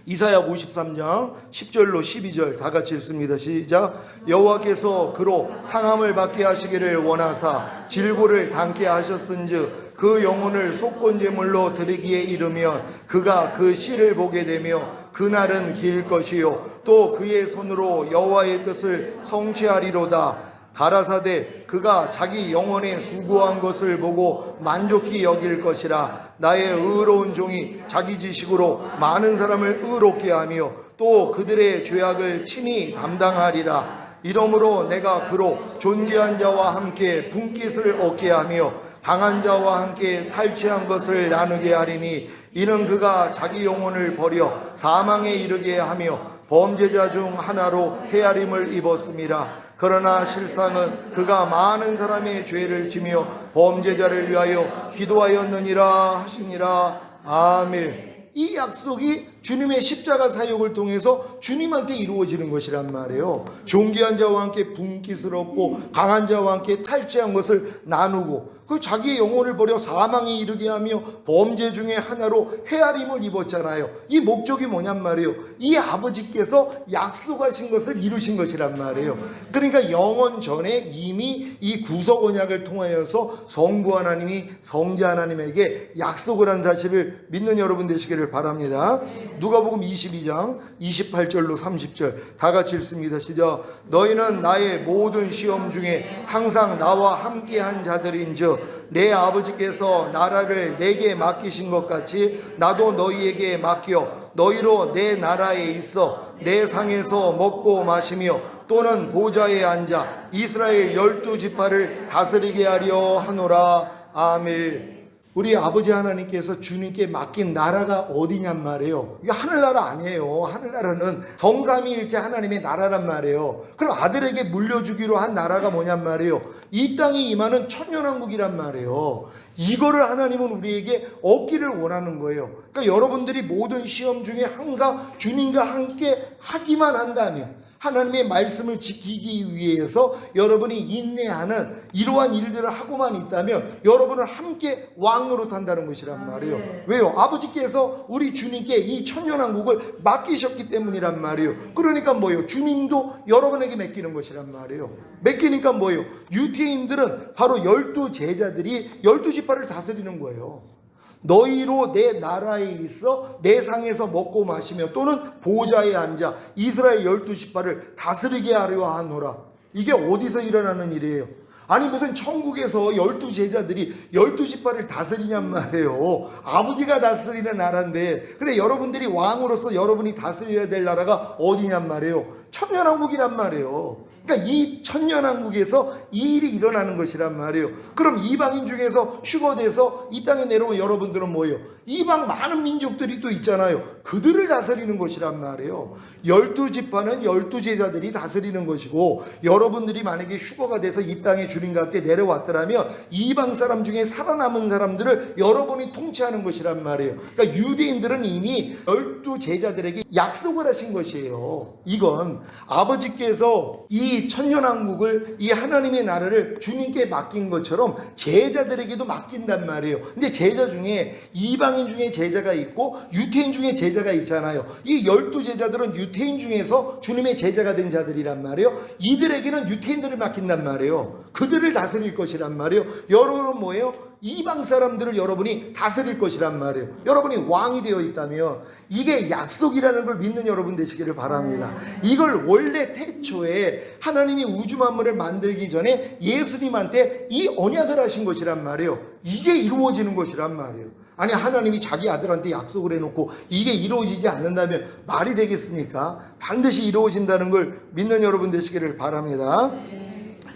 이사야 53장 10절로 12절 다 같이 읽습니다. 시작. 여호와께서 그로 상함을 받게 하시기를 원하사 질고를 당케 하셨은즉 그 영혼을 속건제물로 드리기에 이르면 그가 그 씨를 보게 되며 그날은 길 것이요 또 그의 손으로 여호와의 뜻을 성취하리로다. 가라사대 그가 자기 영혼에 수고한 것을 보고 만족히 여길 것이라. 나의 의로운 종이 자기 지식으로 많은 사람을 의롭게 하며 또 그들의 죄악을 친히 담당하리라. 이러므로 내가 그로 존귀한 자와 함께 분깃을 얻게 하며 강한 자와 함께 탈취한 것을 나누게 하리니 이는 그가 자기 영혼을 버려 사망에 이르게 하며 범죄자 중 하나로 헤아림을 입었음이라. 그러나 실상은 그가 많은 사람의 죄를 지며 범죄자를 위하여 기도하였느니라 하시니라. 아멘. 이 약속이 주님의 십자가 사역을 통해서 주님한테 이루어지는 것이란 말이에요. 존귀한 자와 함께 분깃을 얻고 강한 자와 함께 탈취한 것을 나누고 그 자기의 영혼을 버려 사망에 이르게 하며 범죄 중에 하나로 헤아림을 입었잖아요. 이 목적이 뭐냔 말이에요. 이 아버지께서 약속하신 것을 이루신 것이란 말이에요. 그러니까 영원 전에 이미 이 구속 언약을 통하여서 성부 하나님이 성자 하나님에게 약속을 한 사실을 믿는 여러분 되시기를 바랍니다. 누가복음 22장 28절로 30절 다 같이 읽습니다. 시작. 너희는 나의 모든 시험 중에 항상 나와 함께한 자들인즉 내 아버지께서 나라를 내게 맡기신 것 같이 나도 너희에게 맡겨 너희로 내 나라에 있어 내 상에서 먹고 마시며 또는 보좌에 앉아 이스라엘 12지파를 다스리게 하려 하노라. 아멘. 우리 아버지 하나님께서 주님께 맡긴 나라가 어디냔 말이에요. 이게 하늘나라 아니에요. 하늘나라는 성삼위일체 하나님의 나라란 말이에요. 그럼 아들에게 물려주기로 한 나라가 뭐냔 말이에요. 이 땅에 임하는 천년왕국이란 말이에요. 이거를 하나님은 우리에게 얻기를 원하는 거예요. 그러니까 여러분들이 모든 시험 중에 항상 주님과 함께 하기만 한다면, 하나님의 말씀을 지키기 위해서 여러분이 인내하는 이러한 일들을 하고만 있다면 여러분은 함께 왕으로 탄다는 것이란 말이에요. 왜요? 아버지께서 우리 주님께 이 천년왕국을 맡기셨기 때문이란 말이에요. 그러니까 뭐예요? 주님도 여러분에게 맡기는 것이란 말이에요. 맡기니까 뭐예요? 유태인들은 바로 12제자들이 12지파를 다스리는 거예요. 너희로 내 나라에 있어 내 상에서 먹고 마시며 또는 보좌에 앉아 이스라엘 12지파를 다스리게 하려 하노라. 이게 어디서 일어나는 일이에요? 아니 무슨 천국에서 12제자들이 12지파를 다스리냔 말이에요. 아버지가 다스리는 나라인데, 근데 여러분들이 왕으로서 여러분이 다스려야 될 나라가 어디냔 말이에요. 천년왕국이란 말이에요. 그러니까 이 천년왕국에서 이 일이 일어나는 것이란 말이에요. 그럼 이방인 중에서 휴거돼서 이 땅에 내려온 여러분들은 뭐예요? 이방 많은 민족들이 또 있잖아요. 그들을 다스리는 것이란 말이에요. 12지파는 12제자들이 다스리는 것이고, 여러분들이 만약에 휴거가 돼서 이 땅에 주님과 함께 내려왔더라면 이방 사람 중에 살아남은 사람들을 여러분이 통치하는 것이란 말이에요. 그러니까 유대인들은 이미 12제자들에게 약속을 하신 것이에요. 이건 아버지께서 이 천년왕국을, 이 하나님의 나라를 주님께 맡긴 것처럼 제자들에게도 맡긴단 말이에요. 근데 제자 중에 이방인 중에 제자가 있고 유태인 중에 제자가 있잖아요. 이 12제자들은 유태인 중에서 주님의 제자가 된 자들이란 말이에요. 이들에게는 유태인들을 맡긴단 말이에요. 그들을 다스릴 것이란 말이에요. 여러분은 뭐예요? 이방 사람들을 여러분이 다스릴 것이란 말이에요. 여러분이 왕이 되어 있다면 이게 약속이라는 걸 믿는 여러분 되시기를 바랍니다. 이걸 원래 태초에 하나님이 우주 만물을 만들기 전에 예수님한테 이 언약을 하신 것이란 말이에요. 이게 이루어지는 것이란 말이에요. 아니 하나님이 자기 아들한테 약속을 해놓고 이게 이루어지지 않는다면 말이 되겠습니까? 반드시 이루어진다는 걸 믿는 여러분 되시기를 바랍니다.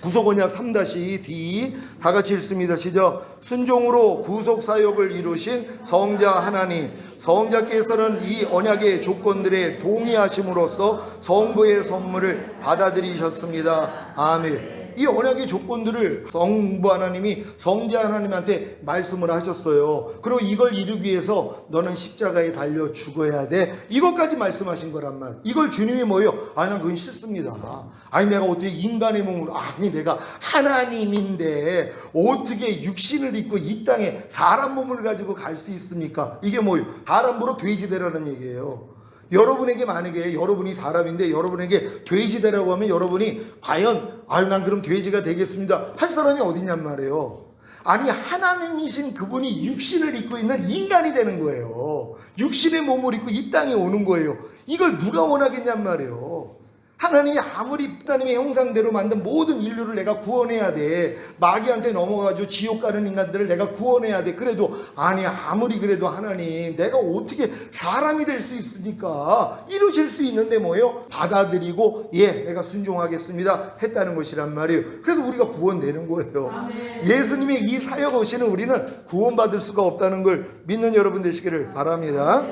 구속언약 3-D 다 같이 읽습니다. 시작. 순종으로 구속사역을 이루신 성자 하나님, 성자께서는 이 언약의 조건들에 동의하심으로써 성부의 선물을 받아들이셨습니다. 아멘. 이 언약의 조건들을 성부 하나님이 성자 하나님한테 말씀을 하셨어요. 그리고 이걸 이루기 위해서 너는 십자가에 달려 죽어야 돼. 이것까지 말씀하신 거란 말. 이걸 주님이 뭐예요? 아니 난 그건 싫습니다. 아니 내가 어떻게 인간의 몸으로, 아니 내가 하나님인데 어떻게 육신을 입고 이 땅에 사람 몸을 가지고 갈 수 있습니까? 이게 뭐예요? 사람 보러 돼지 되라는 얘기예요. 여러분에게 만약에 여러분이 사람인데 여러분에게 돼지 되라고 하면 여러분이 과연 난 그럼 돼지가 되겠습니다 할 사람이 어디냔 말이에요. 아니 하나님이신 그분이 육신을 입고 있는 인간이 되는 거예요. 육신의 몸을 입고 이 땅에 오는 거예요. 이걸 누가 원하겠냔 말이에요. 하나님이 아무리 하나님의 형상대로 만든 모든 인류를 내가 구원해야 돼. 마귀한테 넘어가지고 지옥 가는 인간들을 내가 구원해야 돼. 그래도 아니 아무리 그래도 하나님 내가 어떻게 사람이 될 수 있습니까? 이루실 수 있는데 뭐예요? 받아들이고 내가 순종하겠습니다 했다는 것이란 말이에요. 그래서 우리가 구원되는 거예요. 예수님의 이 사역 없이는 우리는 구원받을 수가 없다는 걸 믿는 여러분 되시기를 바랍니다.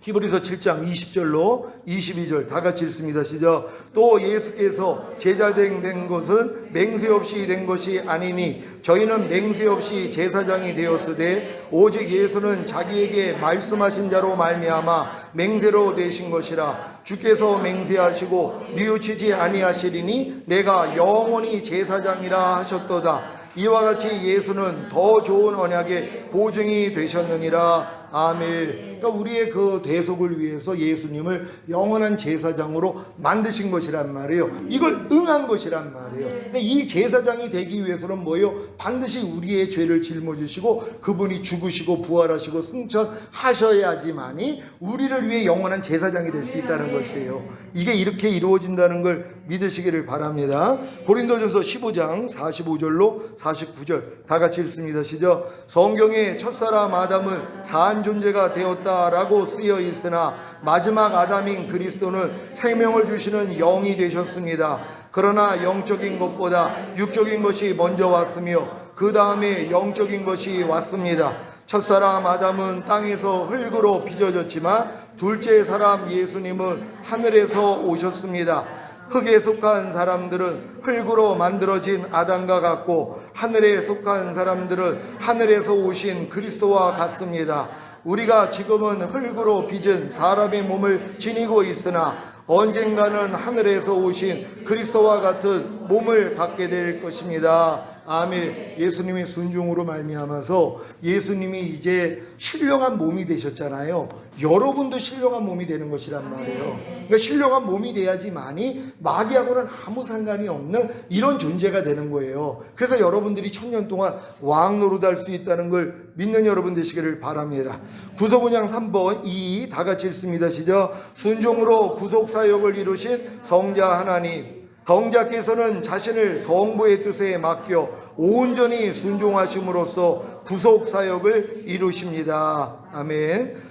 히브리서 7장 20절로 22절 다 같이 읽습니다. 시작. 또 예수께서 제자된 것은 맹세 없이 된 것이 아니니 저희는 맹세 없이 제사장이 되었으되 오직 예수는 자기에게 말씀하신 자로 말미암아 맹세로 되신 것이라. 주께서 맹세하시고 뉘우치지 아니하시리니 내가 영원히 제사장이라 하셨도다. 이와 같이 예수는 더 좋은 언약의 보증이 되셨느니라. 아멘. 그러니까 우리의 그 대속을 위해서 예수님을 영원한 제사장으로 만드신 것이란 말이에요. 이걸 응한 것이란 말이에요. 근데 이 제사장이 되기 위해서는 뭐예요? 반드시 우리의 죄를 짊어지시고 그분이 죽으시고 부활하시고 승천하셔야지만이 우리를 위해 영원한 제사장이 될 수 있다는 것이에요. 이게 이렇게 이루어진다는 걸 믿으시기를 바랍니다. 고린도전서 15장 45절로 49절 다 같이 읽습니다. 시작. 성경에 첫사람 아담은 사한 존재가 되었다라고 쓰여 있으나 마지막 아담인 그리스도는 생명을 주시는 영이 되셨습니다. 그러나 영적인 것보다 육적인 것이 먼저 왔으며 그 다음에 영적인 것이 왔습니다. 첫사람 아담은 땅에서 흙으로 빚어졌지만 둘째 사람 예수님은 하늘에서 오셨습니다. 흙에 속한 사람들은 흙으로 만들어진 아담과 같고 하늘에 속한 사람들은 하늘에서 오신 그리스도와 같습니다. 우리가 지금은 흙으로 빚은 사람의 몸을 지니고 있으나 언젠가는 하늘에서 오신 그리스도와 같은 몸을 갖게 될 것입니다. 아멘. 예수님의 순종으로 말미암아서 예수님이 이제 신령한 몸이 되셨잖아요. 여러분도 신령한 몸이 되는 것이란 말이에요. 그러니까 신령한 몸이 돼야지만이 마귀하고는 아무 상관이 없는 이런 존재가 되는 거예요. 그래서 여러분들이 천년 동안 왕 노릇할 수 있다는 걸 믿는 여러분 되시기를 바랍니다. 구속은양 3번 2 다 같이 읽습니다. 시작. 순종으로 구속사역을 이루신 성자 하나님, 성자께서는 자신을 성부의 뜻에 맡겨 온전히 순종하심으로써 구속사역을 이루십니다. 아멘.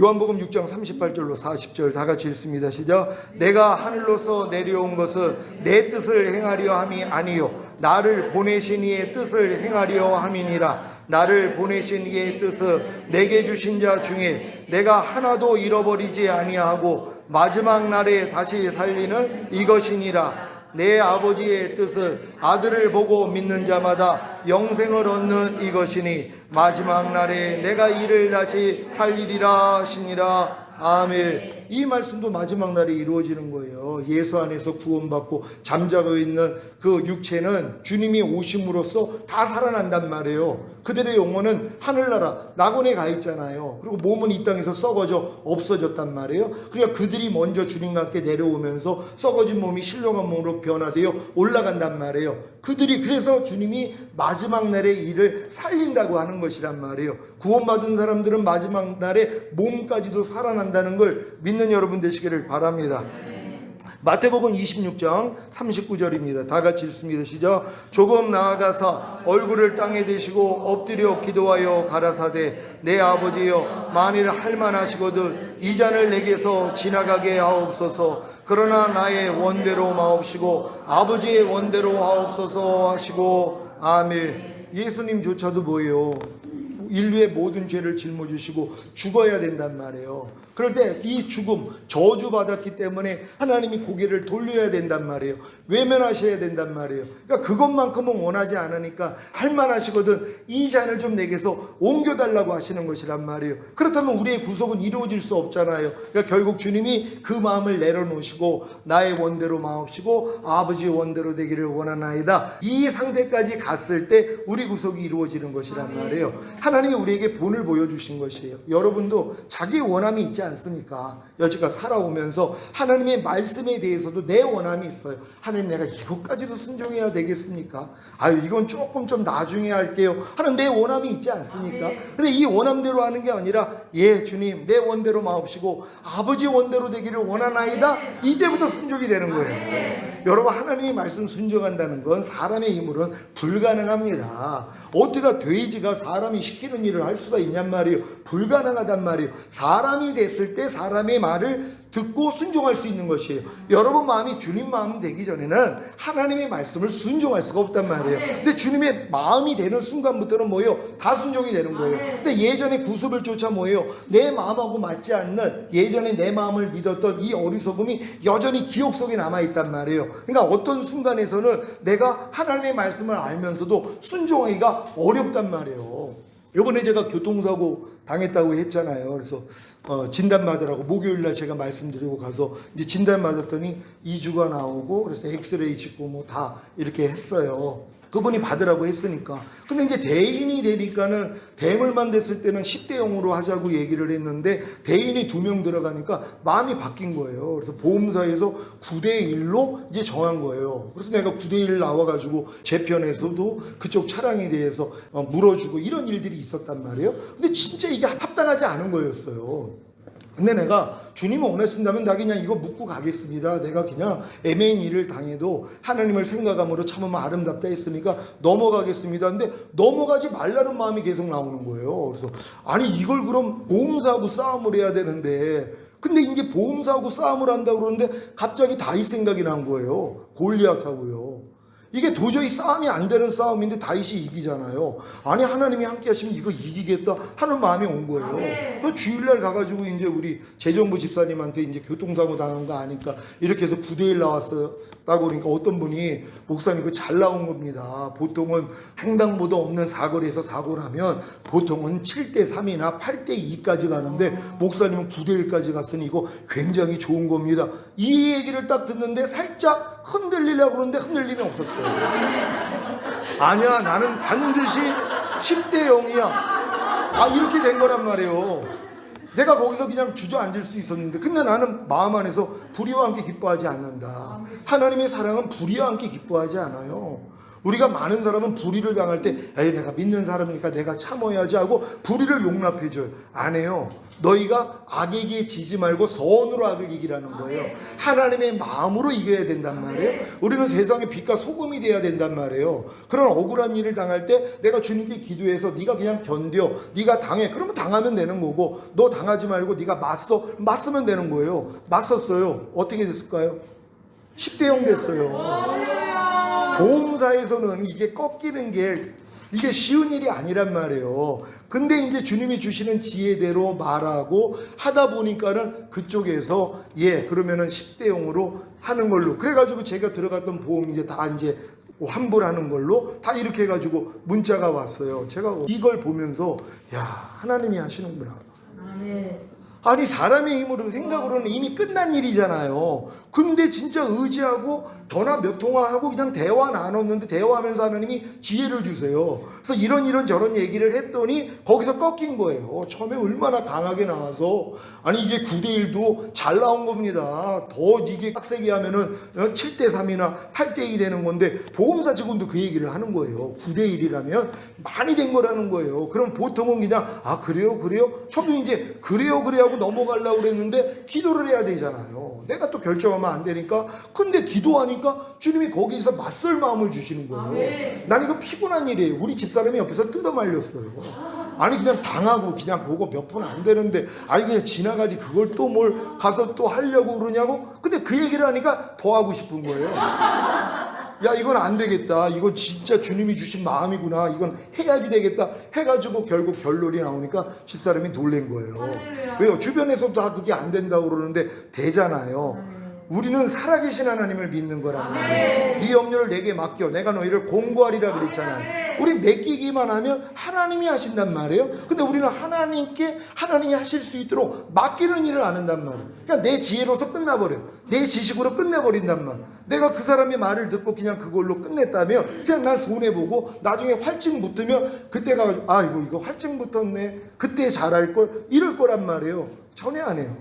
요한복음 6장 38절로 40절 다 같이 읽습니다. 시작. 내가 하늘로서 내려온 것은 내 뜻을 행하려 함이 아니요 나를 보내신 이의 뜻을 행하려 함이니라. 나를 보내신 이의 뜻은 내게 주신 자 중에 내가 하나도 잃어버리지 아니하고 마지막 날에 다시 살리는 이것이니라. 내 아버지의 뜻은 아들을 보고 믿는 자마다 영생을 얻는 이것이니 마지막 날에 내가 이를 다시 살리리라 하시니라. 아멘. 이 말씀도 마지막 날에 이루어지는 거예요. 예수 안에서 구원받고 잠자고 있는 그 육체는 주님이 오심으로써 다 살아난단 말이에요. 그들의 영혼은 하늘나라 낙원에 가 있잖아요. 그리고 몸은 이 땅에서 썩어져 없어졌단 말이에요. 그러니까 그들이 먼저 주님과 함께 내려오면서 썩어진 몸이 신령한 몸으로 변화되어 올라간단 말이에요. 그들이 그래서 주님이 마지막 날에 이를 살린다고 하는 것이란 말이에요. 구원받은 사람들은 마지막 날에 몸까지도 살아난다는 걸 믿는 여러분 되시기를 바랍니다. 마태복음 26장 39절입니다. 다 같이 읽습니다. 시작. 조금 나아가사 얼굴을 땅에 대시고 엎드려 기도하여 가라사대 내 아버지여 만일 할만하시거든 이 잔을 내게서 지나가게 하옵소서. 그러나 나의 원대로 마옵시고 아버지의 원대로 하옵소서 하시고. 아멘. 예수님조차도 뭐예요? 인류의 모든 죄를 짊어지시고 죽어야 된단 말이에요. 그럴 때 이 죽음 저주받았기 때문에 하나님이 고개를 돌려야 된단 말이에요. 외면하셔야 된단 말이에요. 그러니까 그것만큼은 원하지 않으니까 할만하시거든 이 잔을 좀 내게서 옮겨달라고 하시는 것이란 말이에요. 그렇다면 우리의 구속은 이루어질 수 없잖아요. 그러니까 결국 주님이 그 마음을 내려놓으시고 나의 원대로 마옵시고 아버지의 원대로 되기를 원하나이다. 이 상태까지 갔을 때 우리 구속이 이루어지는 것이란 말이에요. 하나님이 우리에게 본을 보여주신 것이에요. 여러분도 자기 원함이 있지 않습니까? 여지껏 살아오면서 하나님의 말씀에 대해서도 내 원함이 있어요. 하나님 내가 이것까지도 순종해야 되겠습니까? 아유 이건 조금 좀 나중에 할게요 하는 내 원함이 있지 않습니까? 근데 이 원함대로 하는 게 아니라 예 주님 내 원대로 마옵시고 아버지 원대로 되기를 원하나이다. 이때부터 순종이 되는 거예요. 여러분 하나님의 말씀 순종한다는 건 사람의 힘으로는 불가능합니다. 어디가 돼지가 사람이 시키는 일을 할 수가 있냔 말이에요. 불가능하단 말이에요. 사람이 됐을 때 사람의 말을 듣고 순종할 수 있는 것이에요. 여러분 마음이 주님 마음이 되기 전에는 하나님의 말씀을 순종할 수가 없단 말이에요. 근데 주님의 마음이 되는 순간부터는 뭐예요? 다 순종이 되는 거예요. 근데 예전에 구습을 쫓아 뭐예요? 내 마음하고 맞지 않는 예전에 내 마음을 믿었던 이 어리석음이 여전히 기억 속에 남아있단 말이에요. 그러니까 어떤 순간에서는 내가 하나님의 말씀을 알면서도 순종하기가 어렵단 말이에요. 이번에 제가 교통사고 당했다고 했잖아요. 그래서 진단받으라고 목요일날 제가 말씀드리고 가서 이제 진단받았더니 2주가 나오고 그래서 엑스레이 찍고 뭐 다 이렇게 했어요. 그분이 받으라고 했으니까. 근데 이제 대인이 되니까는 대물만 됐을 때는 10대 0으로 하자고 얘기를 했는데 대인이 2명 들어가니까 마음이 바뀐 거예요. 그래서 보험사에서 9대 1로 이제 정한 거예요. 그래서 내가 9대 1 나와가지고 제 편에서도 그쪽 차량에 대해서 물어주고 이런 일들이 있었단 말이에요. 근데 진짜 이게 합당하지 않은 거였어요. 근데 내가 주님이 원하신다면 나 그냥 이거 묻고 가겠습니다. 내가 그냥 애매한 일을 당해도 하나님을 생각함으로 참으면 아름답다 했으니까 넘어가겠습니다. 근데 넘어가지 말라는 마음이 계속 나오는 거예요. 그래서 아니 이걸 그럼 보험사하고 싸움을 해야 되는데, 근데 이제 보험사하고 싸움을 한다고 그러는데 갑자기 다윗 생각이 난 거예요. 골리앗하고요. 이게 도저히 싸움이 안 되는 싸움인데 다윗이 이기잖아요. 아니 하나님이 함께 하시면 이거 이기겠다 하는 마음이 온 거예요. 그래서 주일날 가가지고 이제 우리 재정부 집사님한테 이제 교통사고 당한 거 아니까 이렇게 해서 9대 1 나왔다고 그러니까 어떤 분이 목사님 그거 잘 나온 겁니다. 보통은 횡단보도 없는 사거리에서 사고를 하면 보통은 7대 3이나 8대 2까지 가는데 목사님은 9대 1까지 갔으니 이거 굉장히 좋은 겁니다. 이 얘기를 딱 듣는데 살짝 흔들리려고 그러는데 흔들림이 없었어요. 아니야 나는 반드시 10대 0이야. 이렇게 된 거란 말이에요. 내가 거기서 그냥 주저앉을 수 있었는데 근데 나는 마음 안에서 불의와 함께 기뻐하지 않는다. 하나님의 사랑은 불의와 함께 기뻐하지 않아요. 우리가 많은 사람은 불의를 당할 때 에이 내가 믿는 사람이니까 내가 참아야지 하고 불의를 용납해줘요. 안 해요. 너희가 악에게 지지 말고 선으로 악을 이기라는 거예요. 하나님의 마음으로 이겨야 된단 말이에요. 우리는 세상의 빛과 소금이 돼야 된단 말이에요. 그런 억울한 일을 당할 때 내가 주님께 기도해서 네가 그냥 견뎌, 네가 당해. 그러면 당하면 되는 거고 너 당하지 말고 네가 맞서면 되는 거예요. 맞섰어요. 어떻게 됐을까요? 10대 0 됐어요. 보험사에서는 이게 꺾이는 게 이게 쉬운 일이 아니란 말이에요. 근데 이제 주님이 주시는 지혜대로 말하고 하다 보니까는 그쪽에서 그러면은 10대 0으로 하는 걸로 그래가지고 제가 들어갔던 보험 이제 다 이제 환불하는 걸로 다 이렇게 해가지고 문자가 왔어요. 제가 이걸 보면서 야 하나님이 하시는구나. 아니 사람의 힘으로 생각으로는 이미 끝난 일이잖아요. 근데 진짜 의지하고 전화 몇 통화하고 그냥 대화 나눴는데 대화하면서 하나님이 지혜를 주세요. 그래서 이런 저런 얘기를 했더니 거기서 꺾인 거예요. 처음에 얼마나 강하게 나와서 아니 이게 9대 1도 잘 나온 겁니다. 더 이게 빡세게 하면은 7대 3이나 8대 2 되는 건데 보험사 직원도 그 얘기를 하는 거예요. 9대 1이라면 많이 된 거라는 거예요. 그럼 보통은 그냥 그래요 저도 이제 그래요 하고 넘어가려고 그랬는데 기도를 해야 되잖아요. 내가 또 결정하면 안 되니까. 근데 기도하니까 주님이 거기서 맞설 마음을 주시는 거예요. 난 이거 피곤한 일이에요. 우리 집사람이 옆에서 뜯어 말렸어요. 아니 그냥 당하고 그냥 보고 몇 분 안 되는데 아니 그냥 지나가지 그걸 또 뭘 가서 또 하려고 그러냐고. 근데 그 얘기를 하니까 더 하고 싶은 거예요. 야 이건 안 되겠다. 이건 진짜 주님이 주신 마음이구나. 이건 해야지 되겠다 해가지고 결국 결론이 나오니까 집사람이 놀란 거예요. 왜요? 주변에서도 다 그게 안 된다고 그러는데 되잖아요. 우리는 살아계신 하나님을 믿는 거란 말이에요. 네 염려를 내게 맡겨 내가 너희를 공고하리라 그랬잖아요. 우리 맡기기만 하면 하나님이 하신단 말이에요. 근데 우리는 하나님께 하나님이 하실 수 있도록 맡기는 일을 안 한단 말이에요. 그냥 내 지혜로서 끝나버려요. 내 지식으로 끝내버린단 말이에요. 내가 그 사람의 말을 듣고 그냥 그걸로 끝냈다면 그냥 난 손해보고 나중에 활증 붙으면 그때가 이거 활증 붙었네 그때 잘할걸 이럴 거란 말이에요. 전혀 안 해요.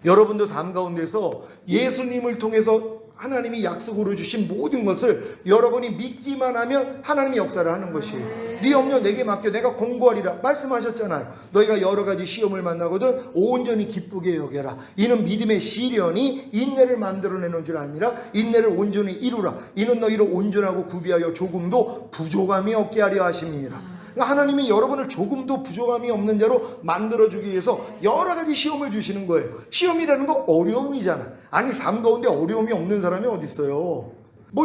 여러분도 삶 가운데서 예수님을 통해서 하나님이 약속으로 주신 모든 것을 여러분이 믿기만 하면 하나님이 역사를 하는 것이에요. 네 염려 내게 맡겨 내가 공고하리라 말씀하셨잖아요. 너희가 여러 가지 시험을 만나거든 온전히 기쁘게 여겨라. 이는 믿음의 시련이 인내를 만들어내는 줄 아니라 인내를 온전히 이루라. 이는 너희를 온전하고 구비하여 조금도 부족함이 없게 하려 하심이니라. 하나님이 여러분을 조금도 부족함이 없는 자로 만들어주기 위해서 여러 가지 시험을 주시는 거예요. 시험이라는 거 어려움이잖아. 아니 삶 가운데 어려움이 없는 사람이 어디 있어요.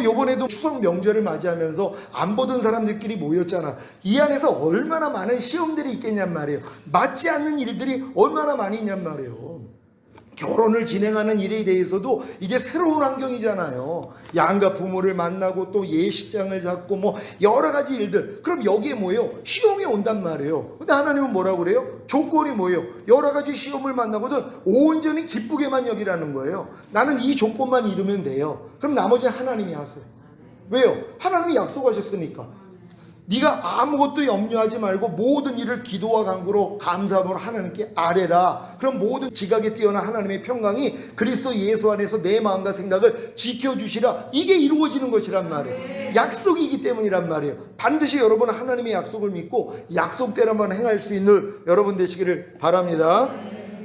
요번에도 추석 명절을 맞이하면서 안 보던 사람들끼리 모였잖아. 이 안에서 얼마나 많은 시험들이 있겠냔 말이에요. 맞지 않는 일들이 얼마나 많이 있냔 말이에요. 결혼을 진행하는 일에 대해서도 이제 새로운 환경이잖아요. 양가 부모를 만나고 또 예식장을 잡고 여러 가지 일들. 그럼 여기에 뭐예요? 시험이 온단 말이에요. 근데 하나님은 뭐라고 그래요? 조건이 뭐예요? 여러 가지 시험을 만나거든 온전히 기쁘게만 여기라는 거예요. 나는 이 조건만 이루면 돼요. 그럼 나머지는 하나님이 하세요. 왜요? 하나님이 약속하셨으니까. 네가 아무것도 염려하지 말고 모든 일을 기도와 간구로 감사함으로 하나님께 아뢰라. 그럼 모든 지각에 뛰어난 하나님의 평강이 그리스도 예수 안에서 내 마음과 생각을 지켜주시라. 이게 이루어지는 것이란 말이에요. 약속이기 때문이란 말이에요. 반드시 여러분은 하나님의 약속을 믿고 약속대로만 행할 수 있는 여러분 되시기를 바랍니다.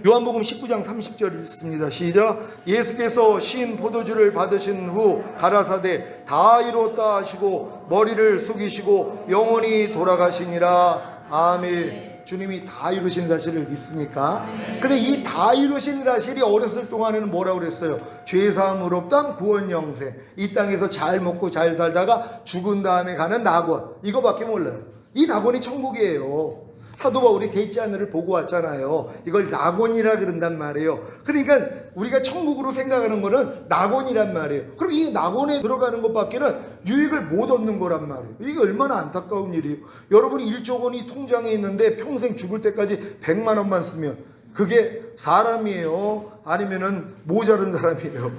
요한복음 19장 30절 읽습니다. 시작. 예수께서 신 포도주를 받으신 후 가라사대 다 이루었다 하시고 머리를 숙이시고 영원히 돌아가시니라. 아멘. 주님이 다 이루신 사실을 믿습니까? 근데 이 다 이루신 사실이 어렸을 동안에는 뭐라고 그랬어요? 죄사함 의롭다함 구원 영생. 이 땅에서 잘 먹고 잘 살다가 죽은 다음에 가는 낙원. 이거밖에 몰라요. 이 낙원이 천국이에요. 사도 바울이 셋째 하늘을 보고 왔잖아요. 이걸 낙원이라 그런단 말이에요. 그러니까 우리가 천국으로 생각하는 거는 낙원이란 말이에요. 그럼 이 낙원에 들어가는 것밖에는 유익을 못 얻는 거란 말이에요. 이게 얼마나 안타까운 일이에요. 여러분이 1조 원이 통장에 있는데 평생 죽을 때까지 100만 원만 쓰면 그게 사람이에요? 아니면은 모자른 사람이에요?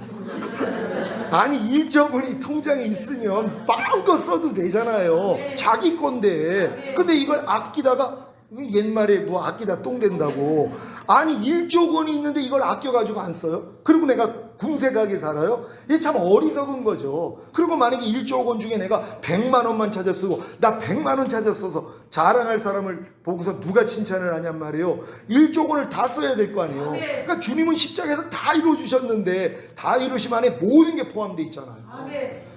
아니 1조 원이 통장에 있으면 마음껏 써도 되잖아요. 자기 건데. 근데 이걸 아끼다가 옛말에 뭐 아끼다 똥 된다고. 아니 1조 원이 있는데 이걸 아껴가지고 안 써요? 그리고 내가 궁색하게 살아요? 이게 참 어리석은 거죠. 그리고 만약에 1조 원 중에 내가 100만 원만 찾아 쓰고 나 100만 원 찾아 써서 자랑할 사람을 보고서 누가 칭찬을 하냔 말이에요. 1조 원을 다 써야 될 거 아니에요. 그러니까 주님은 십자가에서 다 이루어주셨는데 다 이루심 안에 모든 게 포함되어 있잖아요.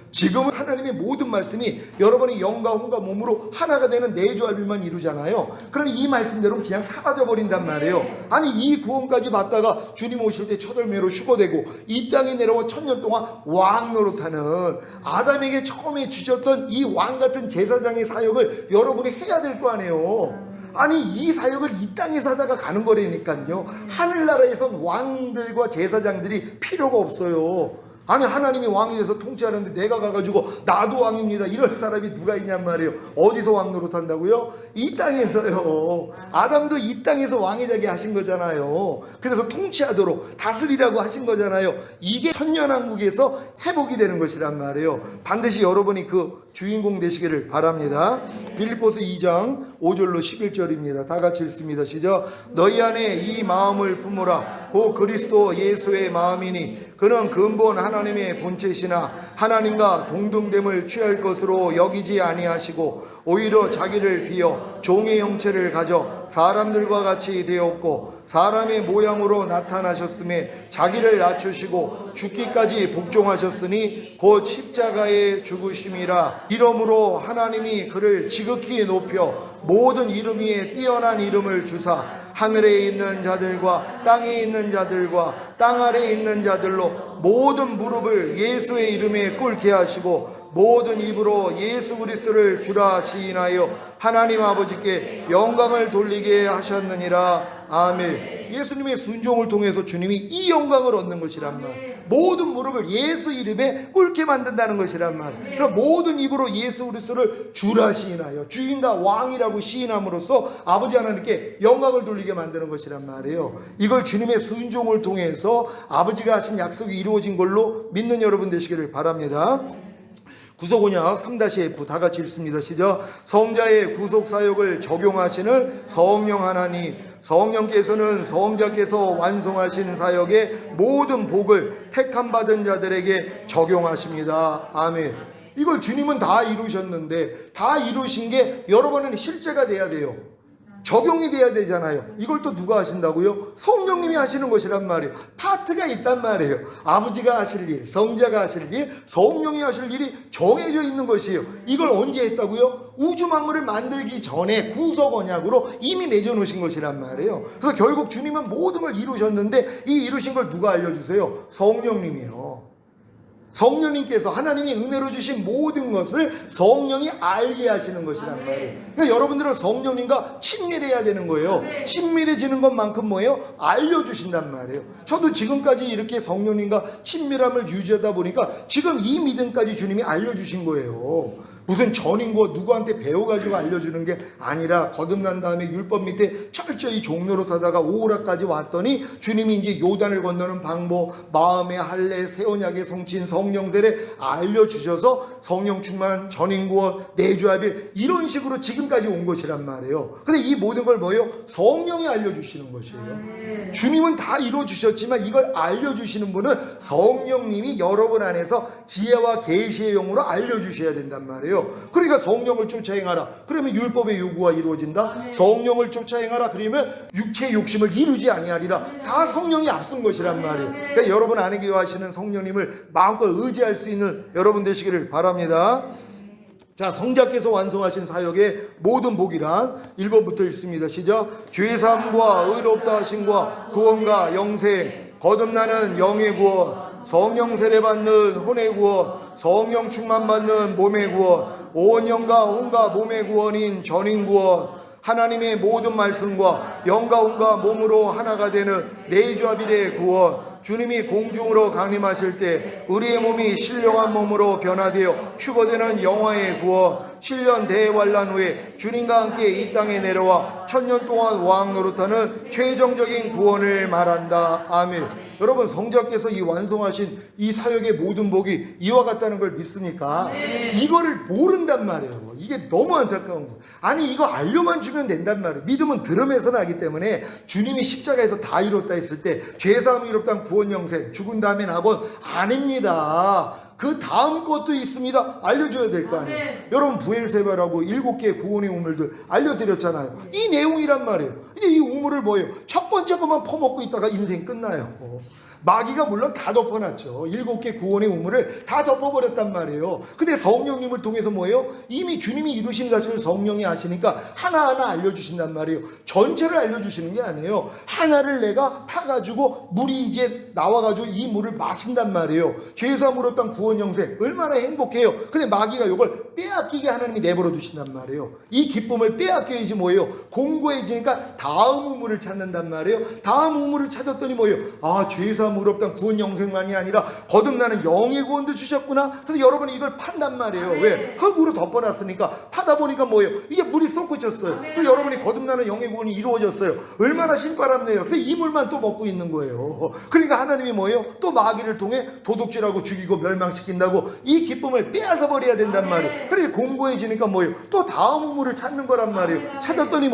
지금은 하나님의 모든 말씀이 여러분의 영과 혼과 몸으로 하나가 되는 내주합일만 이루잖아요. 그럼 이 말씀대로는 그냥 사라져버린단 말이에요. 아니 이 구원까지 받다가 주님 오실 때 첫월매로 휴거되고 이 땅에 내려와 1000년 동안 왕 노릇하는 아담에게 처음에 주셨던 이 왕같은 제사장의 사역을 여러분이 해야 될 거 아니에요. 아니 이 사역을 이 땅에서 하다가 가는 거라니까요. 하늘나라에선 왕들과 제사장들이 필요가 없어요. 아니 하나님이 왕이 돼서 통치하는데 내가 가가지고 나도 왕입니다 이럴 사람이 누가 있냔 말이에요. 어디서 왕 노릇한다고요? 이 땅에서요. 아담도 이 땅에서 왕이 되게 하신 거잖아요. 그래서 통치하도록 다스리라고 하신 거잖아요. 이게 천년왕국에서 회복이 되는 것이란 말이에요. 반드시 여러분이 그 주인공 되시기를 바랍니다. 빌립보서 2장 5절로 11절입니다. 다 같이 읽습니다. 시작. 너희 안에 이 마음을 품으라. 고 그리스도 예수의 마음이니 그는 근본 하나님의 본체시나 하나님과 동등됨을 취할 것으로 여기지 아니하시고 오히려 자기를 비어 종의 형체를 가져 사람들과 같이 되었고 사람의 모양으로 나타나셨음에 자기를 낮추시고 죽기까지 복종하셨으니 곧 십자가에 죽으심이라. 이러므로 하나님이 그를 지극히 높여 모든 이름 위에 뛰어난 이름을 주사 하늘에 있는 자들과 땅에 있는 자들과 땅 아래에 있는 자들로 모든 무릎을 예수의 이름에 꿇게 하시고 모든 입으로 예수 그리스도를 주라 시인하여 하나님 아버지께 영광을 돌리게 하셨느니라. 아멘. 예수님의 순종을 통해서 주님이 이 영광을 얻는 것이란 말. 모든 무릎을 예수 이름에 꿇게 만든다는 것이란 말. 그럼 모든 입으로 예수 그리스도를 주라 시인하여 주인과 왕이라고 시인함으로써 아버지 하나님께 영광을 돌리게 만드는 것이란 말이에요. 이걸 주님의 순종을 통해서 아버지가 하신 약속이 이루어진 걸로 믿는 여러분 되시기를 바랍니다. 구속언약 3-F 다 같이 읽습니다. 시작. 성자의 구속사역을 적용하시는 성령 하나님, 성령께서는 성자께서 완성하신 사역의 모든 복을 택함받은 자들에게 적용하십니다. 아멘. 이걸 주님은 다 이루셨는데 다 이루신 게 여러분은 실제가 돼야 돼요. 적용이 돼야 되잖아요. 이걸 또 누가 하신다고요? 성령님이 하시는 것이란 말이에요. 파트가 있단 말이에요. 아버지가 하실 일, 성자가 하실 일, 성령이 하실 일이 정해져 있는 것이에요. 이걸 언제 했다고요? 우주 만물을 만들기 전에 구속 언약으로 이미 맺어놓으신 것이란 말이에요. 그래서 결국 주님은 모든 걸 이루셨는데 이 이루신 걸 누가 알려주세요? 성령님이에요. 성령님께서 하나님이 은혜로 주신 모든 것을 성령이 알게 하시는 것이란 말이에요. 그러니까 여러분들은 성령님과 친밀해야 되는 거예요. 친밀해지는 것만큼 뭐예요? 알려주신단 말이에요. 저도 지금까지 이렇게 성령님과 친밀함을 유지하다 보니까 지금 이 믿음까지 주님이 알려주신 거예요. 무슨 전인고 누구한테 배워가지고 알려주는 게 아니라 거듭난 다음에 율법 밑에 철저히 종로로 타다가 오호라까지 왔더니 주님이 이제 요단을 건너는 방법, 마음의 할례, 새 언약의 성친, 성령 세례 알려주셔서 성령 충만, 전인구원, 내주합일 이런 식으로 지금까지 온 것이란 말이에요. 근데 이 모든 걸 뭐예요? 성령이 알려주시는 것이에요. 주님은 다 이루어주셨지만 이걸 알려주시는 분은 성령님이 여러분 안에서 지혜와 계시의 영으로 알려주셔야 된단 말이에요. 그러니까 성령을 쫓아 행하라. 그러면 율법의 요구가 이루어진다. 성령을 쫓아 행하라. 그러면 육체의 욕심을 이루지 아니하리라. 다 성령이 앞선 것이란 말이에요. 그러니까 여러분 안에 거하시는 성령님을 마음껏 의지할 수 있는 여러분 되시기를 바랍니다. 자, 성자께서 완성하신 사역의 모든 복이란 1번부터 읽습니다. 시작. 죄사함과 의롭다 하심과 구원과 영생, 거듭나는 영의 구원, 성령 세례 받는 혼의 구원, 성령 충만 받는 몸의 구원, 온 영과 혼과 몸의 구원인 전인 구원, 하나님의 모든 말씀과 영과 혼과 몸으로 하나가 되는 내주합일의 구원, 주님이 공중으로 강림하실 때 우리의 몸이 신령한 몸으로 변화되어 휴거되는 영화의 구원, 7년 대환란 후에 주님과 함께 이 땅에 내려와 1000년 동안 왕 노릇하는 최종적인 구원을 말한다. 아멘. 여러분, 성자께서 이 완성하신 이 사역의 모든 복이 이와 같다는 걸 믿습니까? 이거를 모른단 말이에요. 이게 너무 안타까운 거예요. 아니, 이거 알려만 주면 된단 말이에요. 믿음은 들음에서 나기 때문에 주님이 십자가에서 다 이뤘다 했을 때 죄사함이 이롭다는 구원 영생, 죽은 다음에 낙원 아닙니다. 그 다음 것도 있습니다. 알려줘야 될 거 아니에요. 여러분, 부엘세바라고 7개의 구원의 우물들 알려드렸잖아요. 이 내용이란 말이에요. 근데 이 우물을 뭐예요? 첫 번째 것만 퍼먹고 있다가 인생 끝나요. 마귀가 물론 다 덮어놨죠. 7개 구원의 우물을 다 덮어버렸단 말이에요. 근데 성령님을 통해서 뭐예요? 이미 주님이 이루신 것을 성령이 아시니까 하나하나 알려주신단 말이에요. 전체를 알려주시는 게 아니에요. 하나를 내가 파가지고 물이 이제 나와가지고 이 물을 마신단 말이에요. 죄사함 의롭다는 구원 영생 얼마나 행복해요. 근데 마귀가 이걸 빼앗기게 하나님이 내버려 두신단 말이에요. 이 기쁨을 빼앗겨야지 뭐예요? 공고해지니까 다음 우물을 찾는단 말이에요. 다음 우물을 찾았더니 뭐예요? 아, 죄사함 의롭다는 구원 영생만이 아니라 거듭나는 영의 구원도 주셨구나. 그래서 여러분이 이걸 판단 말이에요. 왜? 흙으로 덮어놨으니까 파다 보니까 뭐예요? 이게 물이 솟구쳤어요. 또 여러분이 거듭나는 영의 구원이 이루어졌어요. 얼마나 신바람네요. 그래서 이 물만 또 먹고 있는 거예요. 그러니까 하나님이 뭐예요? 또 마귀를 통해 도둑질하고 죽이고 멸망시킨다고 이 기쁨을 빼앗아 버려야 된단 말이에요. 그래서 공고해지니까 뭐예요? 또 다음 우물을 찾는 거란 말이에요. 찾았더니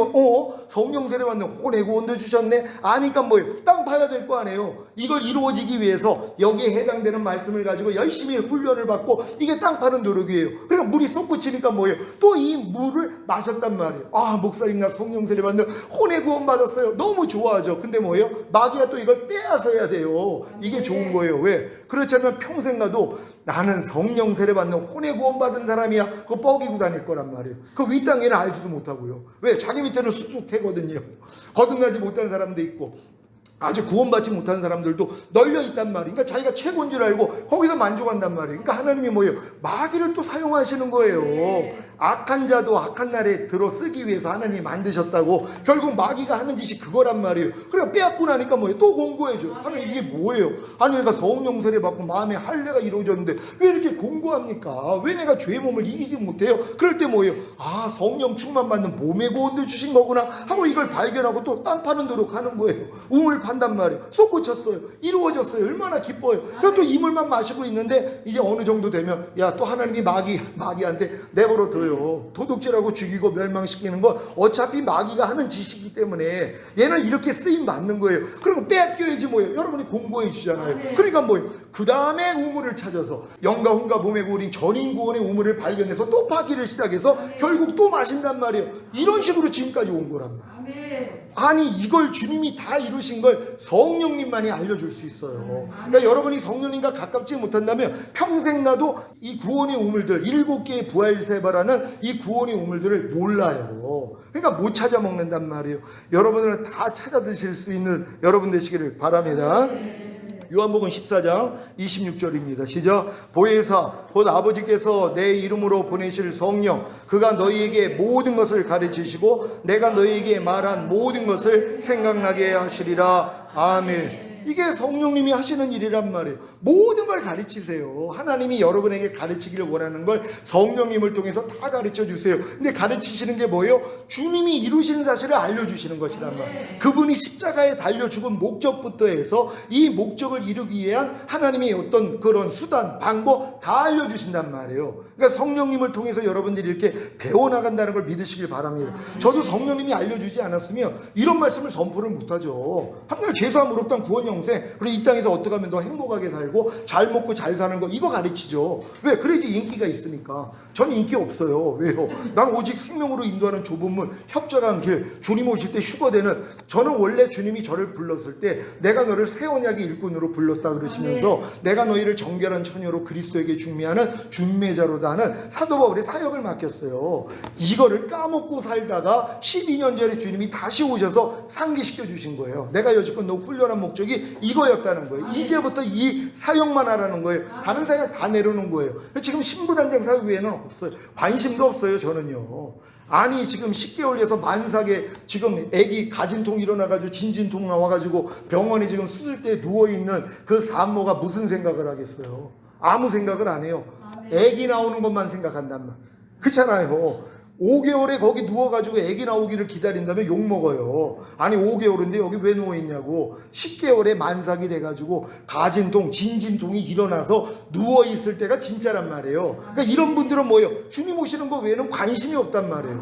성령 세례 받는 혼의 구원도 주셨네. 아니까 뭐예요? 땅 파야 될 거 아니에요. 이걸 이루어지기 위해서 여기에 해당되는 말씀을 가지고 열심히 훈련을 받고 이게 땅 파는 노력이에요. 그러니까 물이 솟구치니까 뭐예요? 또 이 물을 마셨단 말이에요. 아, 목사님 나 성령 세례 받는 혼의 구원 받았어요. 너무 좋아하죠. 근데 뭐예요? 마귀가 또 이걸 빼앗아야 돼요. 이게 좋은 거예요. 왜? 그렇지 않으면 평생 가도 나는 성령 세례 받는 혼의 구원 받은 사람이야. 그거 뻐기고 다닐 거란 말이에요. 그 윗땅에는 알지도 못하고요. 왜? 자기 밑에는 수뚝해거든요. 거듭나지 못한 사람도 있고 아주 구원받지 못하는 사람들도 널려 있단 말이에요. 그러니까 자기가 최고인 줄 알고 거기서 만족한단 말이에요. 그러니까 하나님이 뭐예요? 마귀를 또 사용하시는 거예요. 악한 자도 악한 날에 들어 쓰기 위해서 하나님이 만드셨다고. 결국 마귀가 하는 짓이 그거란 말이에요. 그래 빼앗고 나니까 뭐예요? 또 공고해줘. 하나님 이게 뭐예요? 아니 내가 성령 세례 받고 마음의 할례가 이루어졌는데 왜 이렇게 공고합니까? 왜 내가 죄의 몸을 이기지 못해요? 그럴 때 뭐예요? 아, 성령 충만 받는 몸의 구원도 주신 거구나 하고 이걸 발견하고 또 땅 파는 도록 하는 거예요. 우물 판단 말이에요. 쏟고쳤어요. 이루어졌어요. 얼마나 기뻐요. 그래서 또 이 물만 마시고 있는데 이제 어느 정도 되면 야, 또 하나님이 마귀한테 내버려 둬요. 도둑질하고 죽이고 멸망시키는 건 어차피 마귀가 하는 짓이기 때문에 얘는 이렇게 쓰임 받는 거예요. 그리고 빼앗겨야지 뭐예요? 여러분이 공고해 주잖아요. 그러니까 뭐예요? 그 다음에 우물을 찾아서 영과 혼과 몸의 구원인 전인 구원의 우물을 발견해서 또 파기를 시작해서 결국 또 마신단 말이에요. 이런 식으로 지금까지 온 거란 말이에요. 아니 이걸 주님이 다 이루신 걸 성령님만이 알려줄 수 있어요. 그러니까 여러분이 성령님과 가깝지 못한다면 평생 나도 이 구원의 우물들 7개의 부활세바라는 이 구원의 우물들을 몰라요. 그러니까 못 찾아 먹는단 말이에요. 여러분들은 다 찾아 드실 수 있는 여러분 되시기를 바랍니다. 요한복음 14장 26절입니다. 시작. 보혜사 곧 아버지께서 내 이름으로 보내실 성령 그가 너희에게 모든 것을 가르치시고 내가 너희에게 말한 모든 것을 생각나게 하시리라. 아멘. 이게 성령님이 하시는 일이란 말이에요. 모든 걸 가르치세요. 하나님이 여러분에게 가르치기를 원하는 걸 성령님을 통해서 다 가르쳐 주세요. 근데 가르치시는 게 뭐예요? 주님이 이루시는 사실을 알려주시는 것이란 말이에요. 그분이 십자가에 달려 죽은 목적부터 해서 이 목적을 이루기 위한 하나님의 어떤 그런 수단, 방법 다 알려주신단 말이에요. 그러니까 성령님을 통해서 여러분들이 이렇게 배워나간다는 걸 믿으시길 바랍니다. 저도 성령님이 알려주지 않았으면 이런 말씀을 선포를 못하죠. 한날 죄사함 의롭다는 구원 영생, 그리고 이 땅에서 어떻게 하면 더 행복하게 살고 잘 먹고 잘 사는 거, 이거 가르치죠. 왜? 그래야지 인기가 있으니까. 저는 인기 없어요. 왜요? 난 오직 생명으로 인도하는 좁은 문, 협착한 길, 주님 오실 때 휴거되는, 저는 원래 주님이 저를 불렀을 때 내가 너를 새 언약의 일꾼으로 불렀다 그러시면서 내가 너희를 정결한 처녀로 그리스도에게 중매하는 중매자로다 하는 사도 바울의 사역을 맡겼어요. 이거를 까먹고 살다가 12년 전에 주님이 다시 오셔서 상기시켜 주신 거예요. 내가 여지껏 너 훈련한 목적이 이거였다는 거예요. 이제부터 이 사역만 하라는 거예요. 다른 사역 다 내려놓은 거예요. 지금 신부단장 사역 외에는 없어요. 관심도 없어요. 저는요. 아니 지금 10개월 돼서 만삭에 지금 애기 가진통 일어나가지고 진진통 나와가지고 병원에 지금 수술대에 누워있는 그 산모가 무슨 생각을 하겠어요. 아무 생각을 안 해요. 애기 나오는 것만 생각한단 말. 그렇잖아요. 5개월에 거기 누워가지고 애기 나오기를 기다린다면 욕먹어요. 아니 5개월인데 여기 왜 누워있냐고. 10개월에 만삭이 돼가지고 가진통 진진통이 일어나서 누워있을 때가 진짜란 말이에요. 그러니까 이런 분들은 뭐예요? 주님 오시는 거 외에는 관심이 없단 말이에요.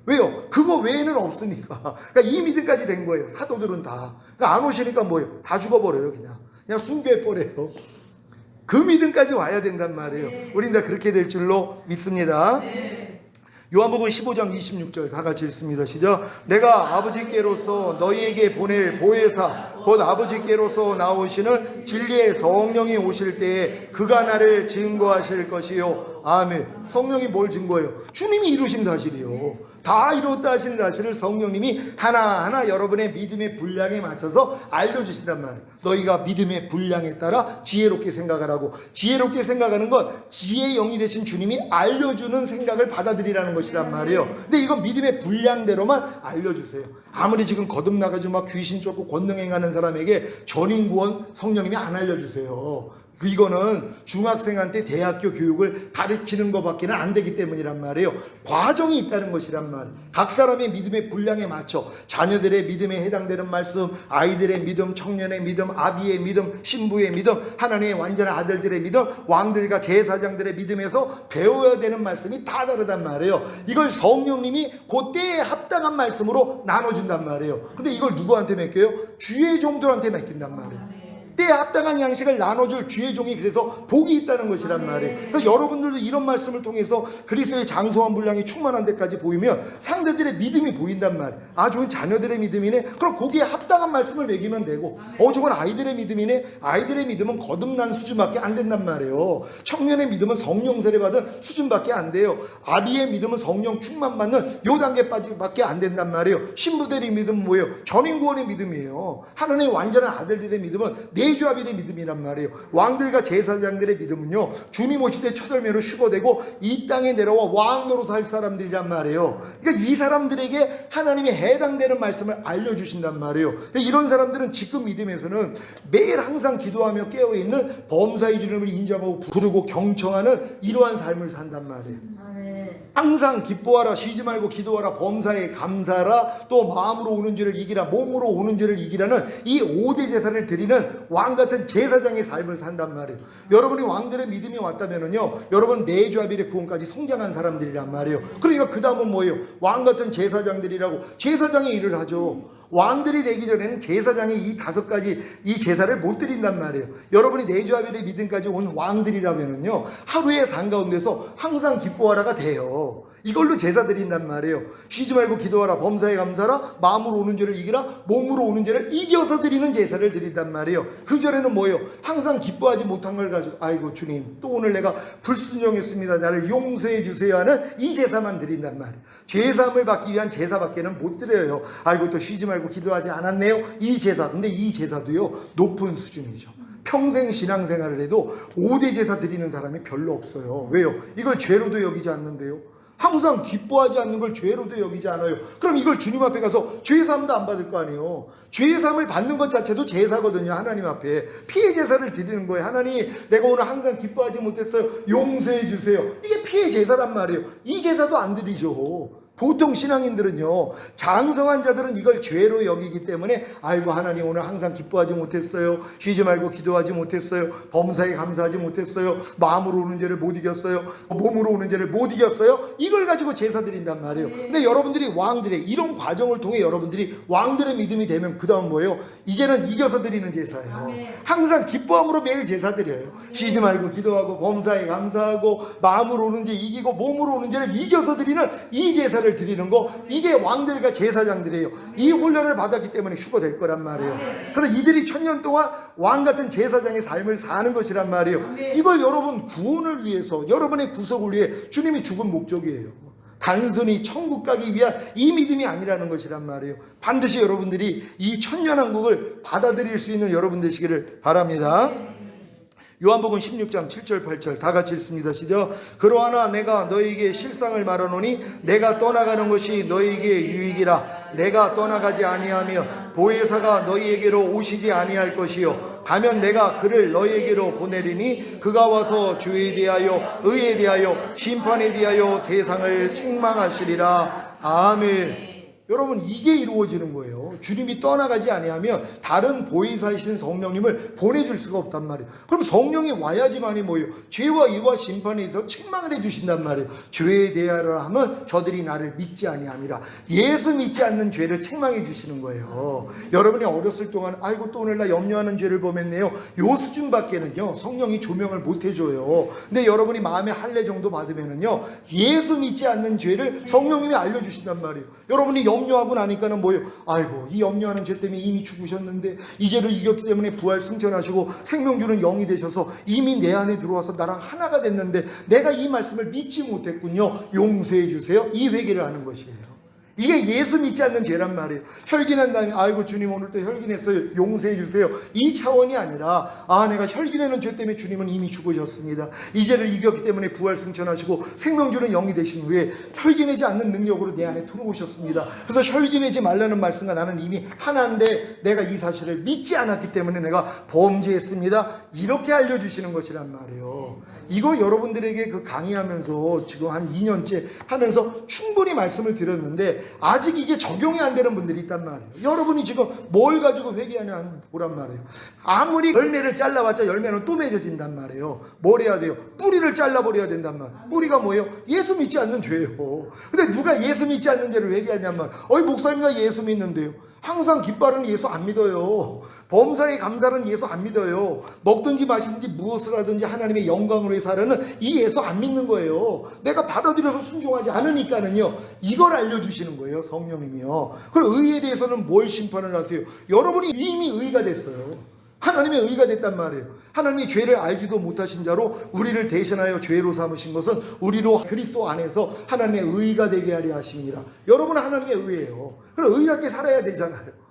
왜요? 그거 외에는 없으니까. 그러니까 이 믿음까지 된 거예요. 사도들은 다. 그러니까 안 오시니까 뭐예요? 다 죽어버려요. 그냥 순교해버려요. 그 믿음까지 와야 된단 말이에요. 우린 다 그렇게 될 줄로 믿습니다. 요한복음 15장 26절 다 같이 읽습니다. 시작. 내가 아버지께로서 너희에게 보낼 보혜사 곧 아버지께로서 나오시는 진리의 성령이 오실 때에 그가 나를 증거하실 것이요. 아멘. 성령이 뭘 증거해요? 주님이 이루신 사실이요. 다 이뤘다 하신 사실을 성령님이 하나하나 여러분의 믿음의 분량에 맞춰서 알려주신단 말이에요. 너희가 믿음의 분량에 따라 지혜롭게 생각하라고. 지혜롭게 생각하는 건 지혜의 영이 되신 주님이 알려주는 생각을 받아들이라는 것이란 말이에요. 근데 이건 믿음의 분량대로만 알려주세요. 아무리 지금 거듭나가지고 막 귀신 쫓고 권능행하는 사람에게 전인구원 성령님이 안 알려주세요. 이거는 중학생한테 대학교 교육을 가르치는 것밖에는 안 되기 때문이란 말이에요. 과정이 있다는 것이란 말이에요. 각 사람의 믿음의 분량에 맞춰 자녀들의 믿음에 해당되는 말씀, 아이들의 믿음, 청년의 믿음, 아비의 믿음, 신부의 믿음, 하나님의 완전한 아들들의 믿음, 왕들과 제사장들의 믿음에서 배워야 되는 말씀이 다 다르단 말이에요. 이걸 성령님이 그때에 합당한 말씀으로 나눠준단 말이에요. 근데 이걸 누구한테 맡겨요? 주의 종들한테 맡긴단 말이에요. 때에 합당한 양식을 나눠줄 주의 종이 그래서 복이 있다는 것이란 말이에요. 그래서 여러분들도 이런 말씀을 통해서 그리스도의 장소한 분량이 충만한 데까지 보이면 상대들의 믿음이 보인단 말이에요. 아, 저건 자녀들의 믿음이네. 그럼 거기에 합당한 말씀을 매기면 되고, 저건 아이들의 믿음이네. 아이들의 믿음은 거듭난 수준밖에 안 된단 말이에요. 청년의 믿음은 성령 세례 받은 수준밖에 안 돼요. 아비의 믿음은 성령 충만 받는 요 단계까지밖에 안 된단 말이에요. 신부들의 믿음은 뭐예요? 전인구원의 믿음이에요. 하나님의 완전한 아들들의 믿음은 내주아비의 믿음이란 말이에요. 왕들과 제사장들의 믿음은요, 주님 오실 때 첫 열매로 휴거되고 이 땅에 내려와 왕 노릇할 사람들이란 말이에요. 그러니까 이 사람들에게 하나님이 해당되는 말씀을 알려주신단 말이에요. 그러니까 이런 사람들은 지금 믿음에서는 매일 항상 기도하며 깨어있는 범사의 주님을 인정하고 부르고 경청하는 이러한 삶을 산단 말이에요. 항상 기뻐하라, 쉬지 말고 기도하라, 범사에 감사하라, 또 마음으로 오는 죄를 이기라, 몸으로 오는 죄를 이기라는 이 5대 제사를 드리는 왕같은 제사장의 삶을 산단 말이에요. 여러분이 왕들의 믿음이 왔다면은요, 여러분 내주아빌의 구원까지 성장한 사람들이란 말이에요. 그러니까 그 다음은 뭐예요? 왕같은 제사장들이라고 제사장의 일을 하죠. 왕들이 되기 전에는 제사장이 이 5가지 이 제사를 못 드린단 말이에요. 여러분이 내주아빌의 믿음까지 온 왕들이라면은요, 하루의 삶 가운데서 항상 기뻐하라가 돼요. 이걸로 제사 드린단 말이에요. 쉬지 말고 기도하라, 범사에 감사하라, 마음으로 오는 죄를 이기라, 몸으로 오는 죄를 이겨서 드리는 제사를 드린단 말이에요. 그 전에는 뭐예요? 항상 기뻐하지 못한 걸 가지고 아이고 주님, 또 오늘 내가 불순종했습니다, 나를 용서해 주세요 하는 이 제사만 드린단 말이에요. 죄사함을 받기 위한 제사밖에는 못 드려요. 아이고 또 쉬지 말고 기도하지 않았네요, 이 제사. 근데 이 제사도요, 높은 수준이죠. 평생 신앙생활을 해도 5대 제사 드리는 사람이 별로 없어요. 왜요? 이걸 죄로도 여기지 않는데요. 항상 기뻐하지 않는 걸 죄로도 여기지 않아요. 그럼 이걸 주님 앞에 가서 죄사함도 안 받을 거 아니에요. 죄사함을 받는 것 자체도 제사거든요. 하나님 앞에 피해 제사를 드리는 거예요. 하나님, 내가 오늘 항상 기뻐하지 못했어요. 용서해 주세요. 이게 피해 제사란 말이에요. 이 제사도 안 드리죠. 보통 신앙인들은요, 장성한 자들은 이걸 죄로 여기기 때문에 아이고 하나님 오늘 항상 기뻐하지 못했어요. 쉬지 말고 기도하지 못했어요. 범사에 감사하지 못했어요. 마음으로 오는 죄를 못 이겼어요. 몸으로 오는 죄를 못 이겼어요. 이걸 가지고 제사 드린단 말이에요. 근데 여러분들이 왕들의 이런 과정을 통해 여러분들이 왕들의 믿음이 되면 그 다음 뭐예요? 이제는 이겨서 드리는 제사예요. 항상 기뻐함으로 매일 제사 드려요. 쉬지 말고 기도하고 범사에 감사하고 마음으로 오는 죄 이기고 몸으로 오는 죄를 이겨서 드리는 이 제사를 드리는 거, 이게 왕들과 제사장들이에요. 이 훈련을 받았기 때문에 휴거 될 거란 말이에요. 그래서 이들이 1000년 동안 왕 같은 제사장의 삶을 사는 것이란 말이에요. 이걸 여러분 구원을 위해서, 여러분의 구속을 위해 주님이 죽은 목적이에요. 단순히 천국 가기 위한 이 믿음이 아니라는 것이란 말이에요. 반드시 여러분들이 이 천년왕국을 받아들일 수 있는 여러분 되시기를 바랍니다. 요한복음 16장 7절 8절 다 같이 읽습니다. 시작. 그러하나 내가 너희에게 실상을 말하노니 내가 떠나가는 것이 너희에게 유익이라. 내가 떠나가지 아니하며 보혜사가 너희에게로 오시지 아니할 것이요 가면 내가 그를 너희에게로 보내리니 그가 와서 죄에 대하여 의에 대하여 심판에 대하여 세상을 책망하시리라. 아멘. 여러분, 이게 이루어지는 거예요. 주님이 떠나가지 아니하면 다른 보혜사이신 성령님을 보내줄 수가 없단 말이에요. 그럼 성령이 와야지만이 뭐예요? 죄와 의와 심판에 대해서 책망을 해주신단 말이에요. 죄에 대하여 하면 저들이 나를 믿지 아니함이라. 예수 믿지 않는 죄를 책망해 주시는 거예요. 여러분이 어렸을 동안 아이고 또 오늘 나 염려하는 죄를 범했네요. 요 수준밖에는요 성령이 조명을 못 해줘요. 근데 여러분이 마음의 할례 정도 받으면은요 예수 믿지 않는 죄를 성령님이 알려주신단 말이에요. 여러분이 염려하고 나니까는 뭐예요? 아이고 이 염려하는 죄 때문에 이미 죽으셨는데 이 죄를 이겼기 때문에 부활 승천하시고 생명 주는 영이 되셔서 이미 내 안에 들어와서 나랑 하나가 됐는데 내가 이 말씀을 믿지 못했군요. 용서해 주세요. 이 회개를 하는 것이에요. 이게 예수 믿지 않는 죄란 말이에요. 혈기난 다음에 아이고 주님 오늘 또 혈기냈어요. 용서해 주세요. 이 차원이 아니라 내가 혈기내는 죄 때문에 주님은 이미 죽으셨습니다. 이 죄를 이겼기 때문에 부활 승천하시고 생명 주는 영이 되신 후에 혈기내지 않는 능력으로 내 안에 들어오셨습니다. 그래서 혈기내지 말라는 말씀과 나는 이미 하나인데 내가 이 사실을 믿지 않았기 때문에 내가 범죄했습니다. 이렇게 알려주시는 것이란 말이에요. 이거 여러분들에게 그 강의하면서 지금 한 2년째 하면서 충분히 말씀을 드렸는데 아직 이게 적용이 안 되는 분들이 있단 말이에요. 여러분이 지금 뭘 가지고 회개하냐 보란 말이에요. 아무리 열매를 잘라봤자 열매는 또 맺어진단 말이에요. 뭘 해야 돼요? 뿌리를 잘라버려야 된단 말이에요. 뿌리가 뭐예요? 예수 믿지 않는 죄예요. 근데 누가 예수 믿지 않는 죄를 회개하냔 말이에요. 목사님 나 예수 믿는데요. 항상 깃발은 예수 안 믿어요. 범사에 감사는 예수 안 믿어요. 먹든지 마시든지 무엇을 하든지 하나님의 영광을 위해서 하려는 이 예수 안 믿는 거예요. 내가 받아들여서 순종하지 않으니까는요. 이걸 알려주시는 거예요. 성령님이요. 그리고 의에 대해서는 뭘 심판을 하세요? 여러분이 이미 의가 됐어요. 하나님의 의가 됐단 말이에요. 하나님이 죄를 알지도 못하신 자로 우리를 대신하여 죄로 삼으신 것은 우리로 그리스도 안에서 하나님의 의가 되게 하려 하십니다. 여러분은 하나님의 의예요. 그럼 의답게 살아야 되잖아요.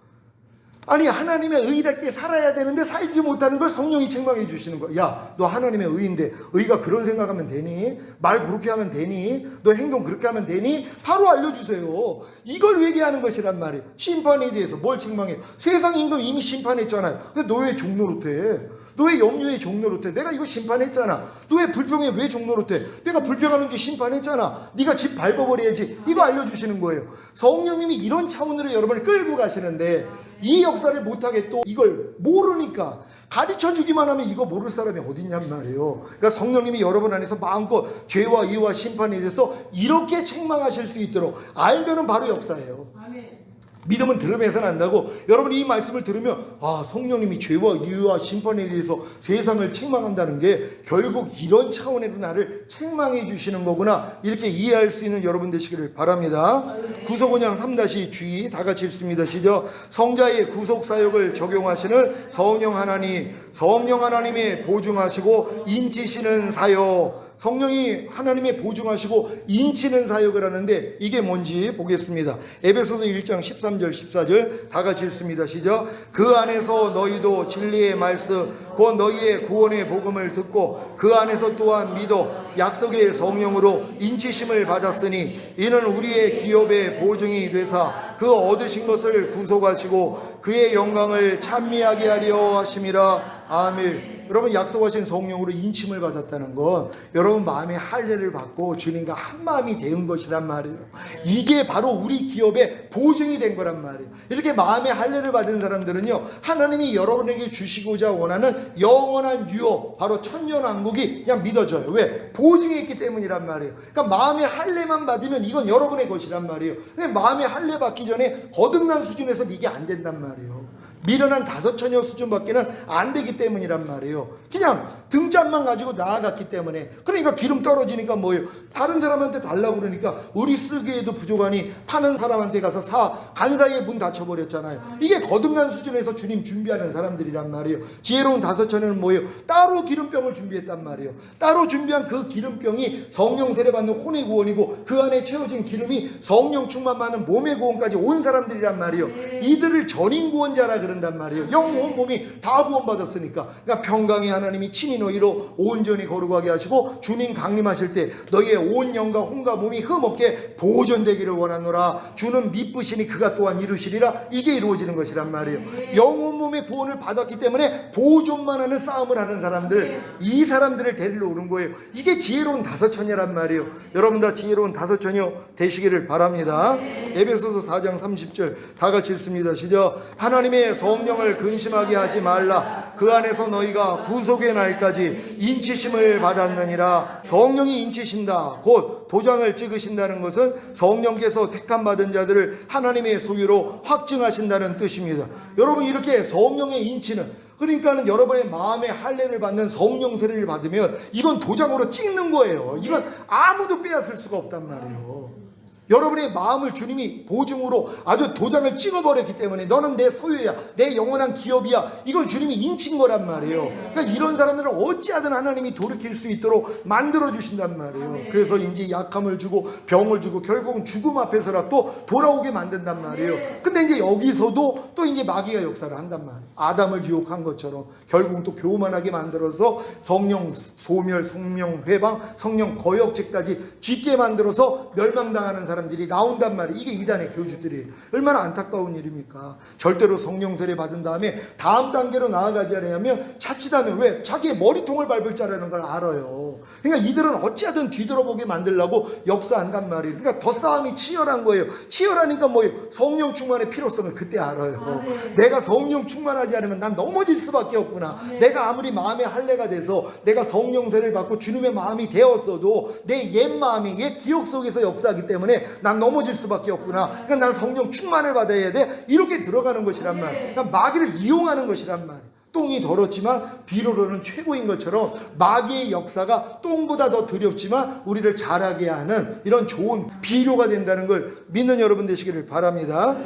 아니 하나님의 의답게 살아야 되는데 살지 못하는 걸 성령이 책망해 주시는 거야. 야, 너 하나님의 의인데 의가 그런 생각하면 되니? 말 그렇게 하면 되니? 너 행동 그렇게 하면 되니? 바로 알려주세요. 이걸 회개하는 것이란 말이에요. 심판에 대해서 뭘 책망해요? 세상 임금 이미 심판했잖아요. 근데 너 왜 종노릇해? 너 왜 염려에 종노릇해? 내가 이거 심판했잖아. 너 왜 불평에 왜 종노릇해? 내가 불평하는 게 심판했잖아. 네가 집 밟아버려야지. 이거 알려주시는 거예요. 성령님이 이런 차원으로 여러분을 끌고 가시는데 이 역사를 못하게 또 이걸 모르니까 가르쳐주기만 하면 이거 모를 사람이 어딨냔 말이에요. 그러니까 성령님이 여러분 안에서 마음껏 죄와 의와 심판에 대해서 이렇게 책망하실 수 있도록 알면은 바로 역사예요. 아멘. 믿음은 들음에서 난다고. 여러분이 이 말씀을 들으면 성령님이 죄와 의와 심판에 대해서 세상을 책망한다는 게 결국 이런 차원에도 나를 책망해 주시는 거구나, 이렇게 이해할 수 있는 여러분 되시기를 바랍니다. 구속원양 3-G 다 같이 읽습니다. 시작. 성자의 구속사역을 적용하시는 성령 하나님의 보증하시고 인치시는 사역. 성령이 하나님의 보증하시고 인치는 사역을 하는데 이게 뭔지 보겠습니다. 에베소서 1장 13절 13절 14절 다 같이 읽습니다. 시작. 그 안에서 너희도 진리의 말씀 곧 너희의 구원의 복음을 듣고 그 안에서 또한 믿어 약속의 성령으로 인치심을 받았으니 이는 우리의 기업의 보증이 되사 그 얻으신 것을 구속하시고 그의 영광을 찬미하게 하려 하심이라. 아멘. 여러분, 약속하신 성령으로 인침을 받았다는 건 여러분 마음에 할례를 받고 주님과 한 마음이 된 것이란 말이에요. 이게 바로 우리 기업의 보증이 된 거란 말이에요. 이렇게 마음에 할례를 받은 사람들은요, 하나님이 여러분에게 주시고자 원하는 영원한 유업, 바로 천년왕국이 그냥 믿어져요. 왜? 보증이 있기 때문이란 말이에요. 그러니까 마음에 할례만 받으면 이건 여러분의 것이란 말이에요. 근데 마음에 할례 받기 전에 거듭난 수준에서는 이게 안 된단 말이에요. 미련한 5처녀 수준밖에는 안 되기 때문이란 말이에요. 그냥 등잔만 가지고 나아갔기 때문에. 그러니까 기름 떨어지니까 뭐예요? 다른 사람한테 달라고 그러니까 우리 쓰기에도 부족하니 파는 사람한테 가서 사. 간사이에 문 닫혀버렸잖아요. 이게 거듭난 수준에서 주님 준비하는 사람들이란 말이에요. 지혜로운 5처녀는 뭐예요? 따로 기름병을 준비했단 말이에요. 따로 준비한 그 기름병이 성령 세례받는 혼의 구원이고 그 안에 채워진 기름이 성령 충만 받는 몸의 구원까지 온 사람들이란 말이에요. 이들을 전인 구원자라 그런단 말이에요. 영혼 몸이 다 구원받았으니까. 그러니까 평강의 하나님이 친히 너희로 온전히 거룩하게 하시고 주님 강림하실 때 너희의 온 영과 혼과 몸이 흠없게 보존되기를 원하노라. 주는 미쁘시니 그가 또한 이루시리라. 이게 이루어지는 것이란 말이에요. 영혼 몸의 보존을 받았기 때문에 보존만 하는 싸움을 하는 사람들, 이 사람들을 데리러 오는 거예요. 이게 지혜로운 5처녀란 말이에요. 여러분 다 지혜로운 5처녀 되시기를 바랍니다. 에베소서 4장 30절 다 같이 읽습니다. 시작. 하나님의 성령을 근심하게 하지 말라. 그 안에서 너희가 구속의 날까지 인치심을 받았느니라. 성령이 인치신다. 곧 도장을 찍으신다는 것은 성령께서 택함받은 자들을 하나님의 소유로 확증하신다는 뜻입니다. 여러분, 이렇게 성령의 인치는, 그러니까는 여러분의 마음에 할례를 받는 성령 세례를 받으면 이건 도장으로 찍는 거예요. 이건 아무도 빼앗을 수가 없단 말이에요. 여러분의 마음을 주님이 보증으로 아주 도장을 찍어버렸기 때문에 너는 내 소유야, 내 영원한 기업이야. 이걸 주님이 인친 거란 말이에요. 그러니까 이런 사람들은 어찌하든 하나님이 돌이킬 수 있도록 만들어주신단 말이에요. 그래서 이제 약함을 주고 병을 주고 결국은 죽음 앞에서라도 돌아오게 만든단 말이에요. 근데 이제 여기서도 또 이제 마귀가 역사를 한단 말이에요. 아담을 유혹한 것처럼 결국은 또 교만하게 만들어서 성령 소멸, 성령 회방, 성령 거역죄까지 짓게 만들어서 멸망당하는 사람들이 나온단 말이에요. 이게 이단의 교주들이에요. 얼마나 안타까운 일입니까? 절대로 성령 세례 받은 다음에 다음 단계로 나아가지 않으면 자칫하면, 왜? 자기의 머리통을 밟을 자라는 걸 알아요. 그러니까 이들은 어찌하든 뒤돌아보게 만들려고 역사한단 말이에요. 그러니까 더 싸움이 치열한 거예요. 치열하니까 뭐예요? 성령 충만의 필요성을 그때 알아요. 내가 성령 충만하지 않으면 난 넘어질 수밖에 없구나. 내가 아무리 마음의 할례가 돼서 내가 성령 세례를 받고 주님의 마음이 되었어도 내 옛 마음이, 옛 기억 속에서 역사하기 때문에 난 넘어질 수밖에 없구나. 그러니까 난 성령 충만을 받아야 돼. 이렇게 들어가는 것이란 말이에요. 그러니까 마귀를 이용하는 것이란 말이에요. 똥이 더럽지만 비로로는 최고인 것처럼 마귀의 역사가 똥보다 더 두렵지만 우리를 자라게 하는 이런 좋은 비료가 된다는 걸 믿는 여러분 되시기를 바랍니다.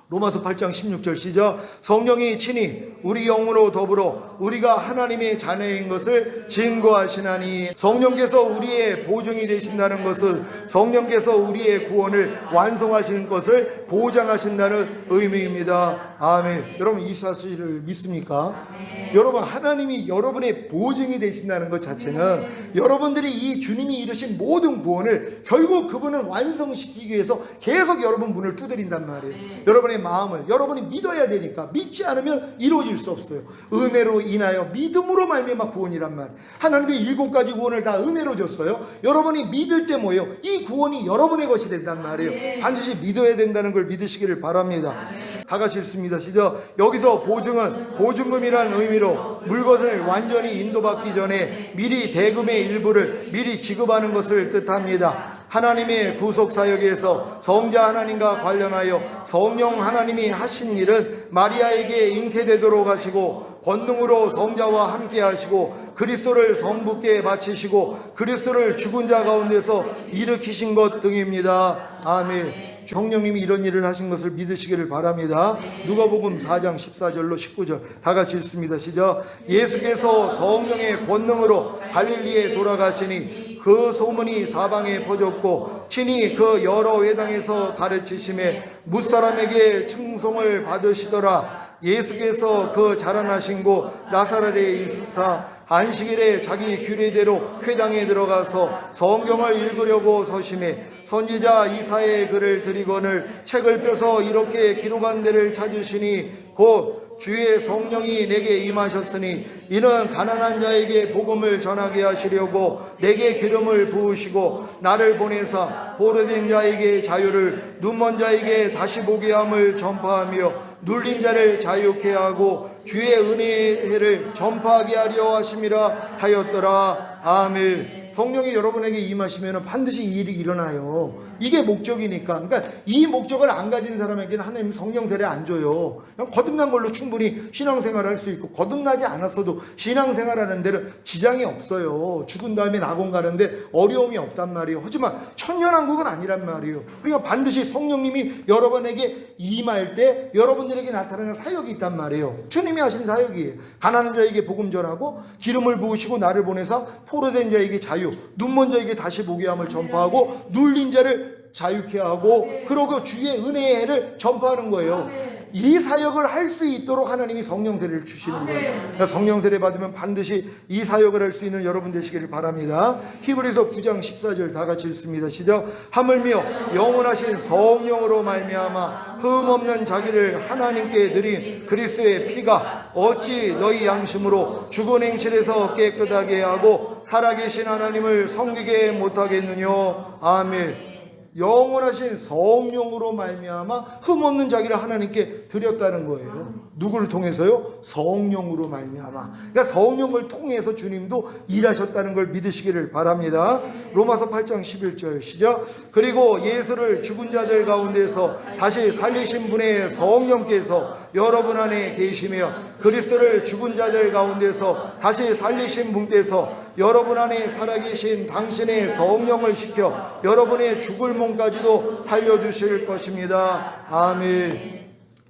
로마서 8장 16절 시작. 성령이 친히 우리 영으로 더불어 우리가 하나님의 자녀인 것을 증거하시나니. 성령께서 우리의 보증이 되신다는 것은 성령께서 우리의 구원을 완성하시는 것을 보장하신다는 의미입니다. 아멘. 여러분, 이 사실을 믿습니까? 여러분, 하나님이 여러분의 보증이 되신다는 것 자체는 여러분들이 이 주님이 이루신 모든 구원을 결국 그분은 완성시키기 위해서 계속 여러분 문을 두드린단 말이에요. 여러분의 마음을 여러분이 믿어야 되니까. 믿지 않으면 이루어질 수 없어요. 은혜로 인하여 믿음으로 말미암아 구원이란 말. 하나님의 7가지 구원을 다 은혜로 줬어요. 여러분이 믿을 때 뭐예요? 이 구원이 여러분의 것이 된단 말이에요. 반드시 믿어야 된다는 걸 믿으시기를 바랍니다. 다 같이 읽습니다. 시작. 여기서 보증은 보증금이라는 의미로 물건을 완전히 인도받기 전에 미리 대금의 일부를 미리 지급하는 것을 뜻합니다. 하나님의 구속사역에서 성자 하나님과 관련하여 성령 하나님이 하신 일은 마리아에게 잉태되도록 하시고 권능으로 성자와 함께 하시고 그리스도를 성부께 바치시고 그리스도를 죽은 자 가운데서 일으키신 것 등입니다. 아멘. 성령님이 이런 일을 하신 것을 믿으시기를 바랍니다. 누가복음 4장 14절로 19절 다 같이 읽습니다. 시작. 예수께서 성령의 권능으로 갈릴리에 돌아가시니 그 소문이 사방에 퍼졌고 친히 그 여러 회당에서 가르치심에 무사람에게稱颂을 받으시더라. 예수께서 그 자라나신 곳 나사렛에 있으사 안식일에 자기 규례대로 회당에 들어가서 성경을 읽으려고 서심해 선지자 이사야의 글을 드리거늘 책을 펴서 이렇게 기록한 데를 찾으시니 곧 주의 성령이 내게 임하셨으니 이는 가난한 자에게 복음을 전하게 하시려고 내게 기름을 부으시고 나를 보내사 포로된 자에게 자유를 눈먼 자에게 다시 보게 함을 전파하며 눌린 자를 자유케 하고 주의 은혜를 전파하게 하려 하심이라 하였더라. 아멘. 성령이 여러분에게 임하시면 반드시 이 일이 일어나요. 이게 목적이니까. 그러니까 이 목적을 안 가진 사람에게는 하나님이 성령 세례 안 줘요. 그냥 거듭난 걸로 충분히 신앙생활을 할 수 있고 거듭나지 않았어도 신앙생활하는 데는 지장이 없어요. 죽은 다음에 낙원 가는데 어려움이 없단 말이에요. 하지만 천년왕국은 아니란 말이에요. 그러니까 반드시 성령님이 여러분에게 임할 때 여러분들에게 나타나는 사역이 있단 말이에요. 주님이 하신 사역이에요. 가난한 자에게 복음 전하고 기름을 부으시고 나를 보내서 포로된 자에게 자유, 눈먼 자에게 다시 보게 함을 전파하고 눌린 자를 자유케 하고 그러고 주의 은혜의 해를 전파하는 거예요. 이 사역을 할 수 있도록 하나님이 성령 세례를 주시는 거예요. 그러니까 성령 세례 받으면 반드시 이 사역을 할 수 있는 여러분 되시기를 바랍니다. 히브리서 9장 14절 다 같이 읽습니다. 시작. 하물며 영원하신 성령으로 말미암아 흠없는 자기를 하나님께 드린 그리스도의 피가 어찌 너희 양심으로 죽은 행실에서 깨끗하게 하고 살아계신 하나님을 섬기게 못하겠느냐. 아멘. 영원하신 성령으로 말미암아 흠없는 자기를 하나님께 드렸다는 거예요. 누구를 통해서요? 성령으로 말미암아. 그러니까 성령을 통해서 주님도 일하셨다는 걸 믿으시기를 바랍니다. 로마서 8장 11절 시작. 그리고 예수를 죽은 자들 가운데서 다시 살리신 분의 성령께서 여러분 안에 계시며 그리스도를 죽은 자들 가운데서 다시 살리신 분께서 여러분 안에 살아계신 당신의 성령을 시켜 여러분의 죽을 몸까지도 살려주실 것입니다. 아멘.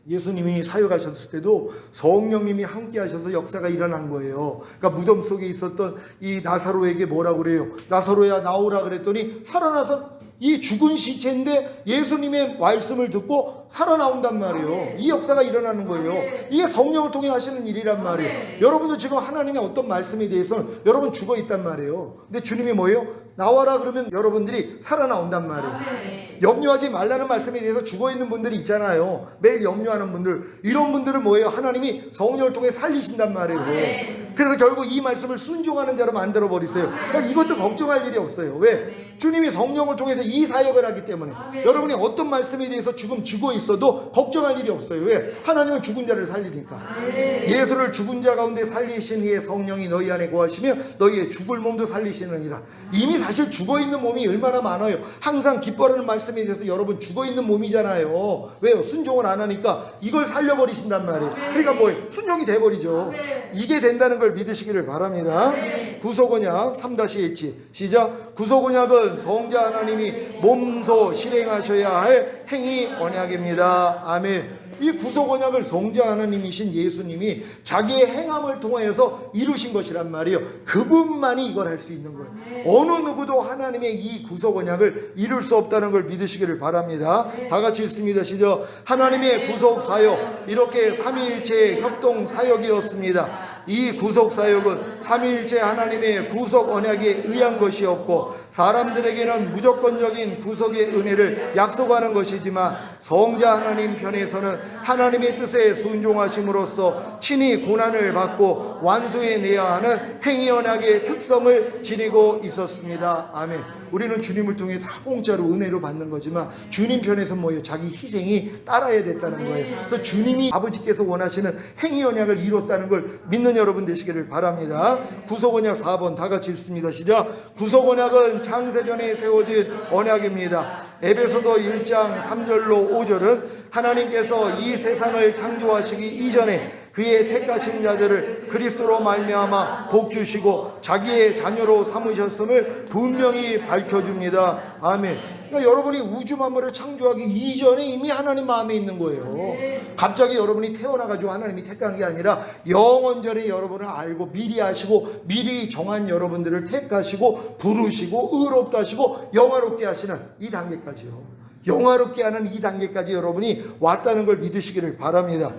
예수님이 사역하셨을 때도 성령님이 함께 하셔서 역사가 일어난 거예요. 그러니까 무덤 속에 있었던 이 나사로에게 뭐라고 그래요? 나사로야 나오라 그랬더니 살아나서 이 죽은 시체인데 예수님의 말씀을 듣고 살아나온단 말이에요. 이 역사가 일어나는 거예요. 이게 성령을 통해 하시는 일이란 말이에요. 여러분도 지금 하나님의 어떤 말씀에 대해서는 여러분 죽어 있단 말이에요. 근데 주님이 뭐예요? 나와라 그러면 여러분들이 살아나온단 말이에요. 염려하지 말라는 말씀에 대해서 죽어 있는 분들이 있잖아요. 매일 염려하는 분들. 이런 분들은 뭐예요? 하나님이 성령을 통해 살리신단 말이에요. 그래서 결국 이 말씀을 순종하는 자로 만들어 버리세요. 그러니까 이것도 걱정할 일이 없어요. 왜? 주님이 성령을 통해서 이 사역을 하기 때문에 여러분이 어떤 말씀에 대해서 지금 죽어 있어도 걱정할 일이 없어요. 왜? 하나님은 죽은 자를 살리니까. 예수를 죽은 자 가운데 살리신 이의 성령이 너희 안에 거하시며 너희의 죽을 몸도 살리시느니라. 이미 사실 죽어 있는 몸이 얼마나 많아요. 항상 기뻐하는 말씀에 대해서 여러분 죽어 있는 몸이잖아요. 왜요? 순종을 안 하니까 이걸 살려버리신단 말이에요. 그러니까 뭐예요? 순종이 돼버리죠. 이게 된다는 걸 믿으시기를 바랍니다. 구속언약 3-H 시작. 구속언약은 성자 하나님이 몸소 실행하셔야 할 행위 언약입니다. 아멘. 이 구속 언약을 성자 하나님이신 예수님이 자기의 행함을 통하여서 이루신 것이란 말이에요. 그분만이 이걸 할 수 있는 거예요. 어느 누구도 하나님의 이 구속 언약을 이룰 수 없다는 걸 믿으시기를 바랍니다. 다 같이 읽습니다. 시작. 하나님의 구속 사역, 이렇게 삼위일체의 협동 사역이었습니다. 이 구속 사역은 삼위일체 하나님의 구속 언약에 의한 것이었고 사람들에게는 무조건적인 구속의 은혜를 약속하는 것이지만 성자 하나님 편에서는 하나님의 뜻에 순종하심으로써 친히 고난을 받고 완수해내야 하는 행위 언약의 특성을 지니고 있었습니다. 아멘. 우리는 주님을 통해 다 공짜로 은혜로 받는 거지만 주님 편에서 뭐예요? 자기 희생이 따라야 됐다는 거예요. 그래서 주님이 아버지께서 원하시는 행위 언약을 이뤘다는 걸 믿는 여러분 되시기를 바랍니다. 구속 언약 4번 다 같이 읽습니다. 시작. 구속 언약은 창세전에 세워진 언약입니다. 에베소서 1장 3절로 5절은 하나님께서 이 세상을 창조하시기 이전에 그의 택하신 자들을 그리스도로 말미암아 복 주시고 자기의 자녀로 삼으셨음을 분명히 밝혀줍니다. 아멘. 그러니까 여러분이 우주 만물을 창조하기 이전에 이미 하나님 마음에 있는 거예요. 갑자기 여러분이 태어나가지고 하나님이 택한 게 아니라 영원전에 여러분을 알고 미리 아시고 미리 정한 여러분들을 택하시고 부르시고 의롭다 하시고 영화롭게 하시는 이 단계까지요. 영화롭게 하는 이 단계까지 여러분이 왔다는 걸 믿으시기를 바랍니다.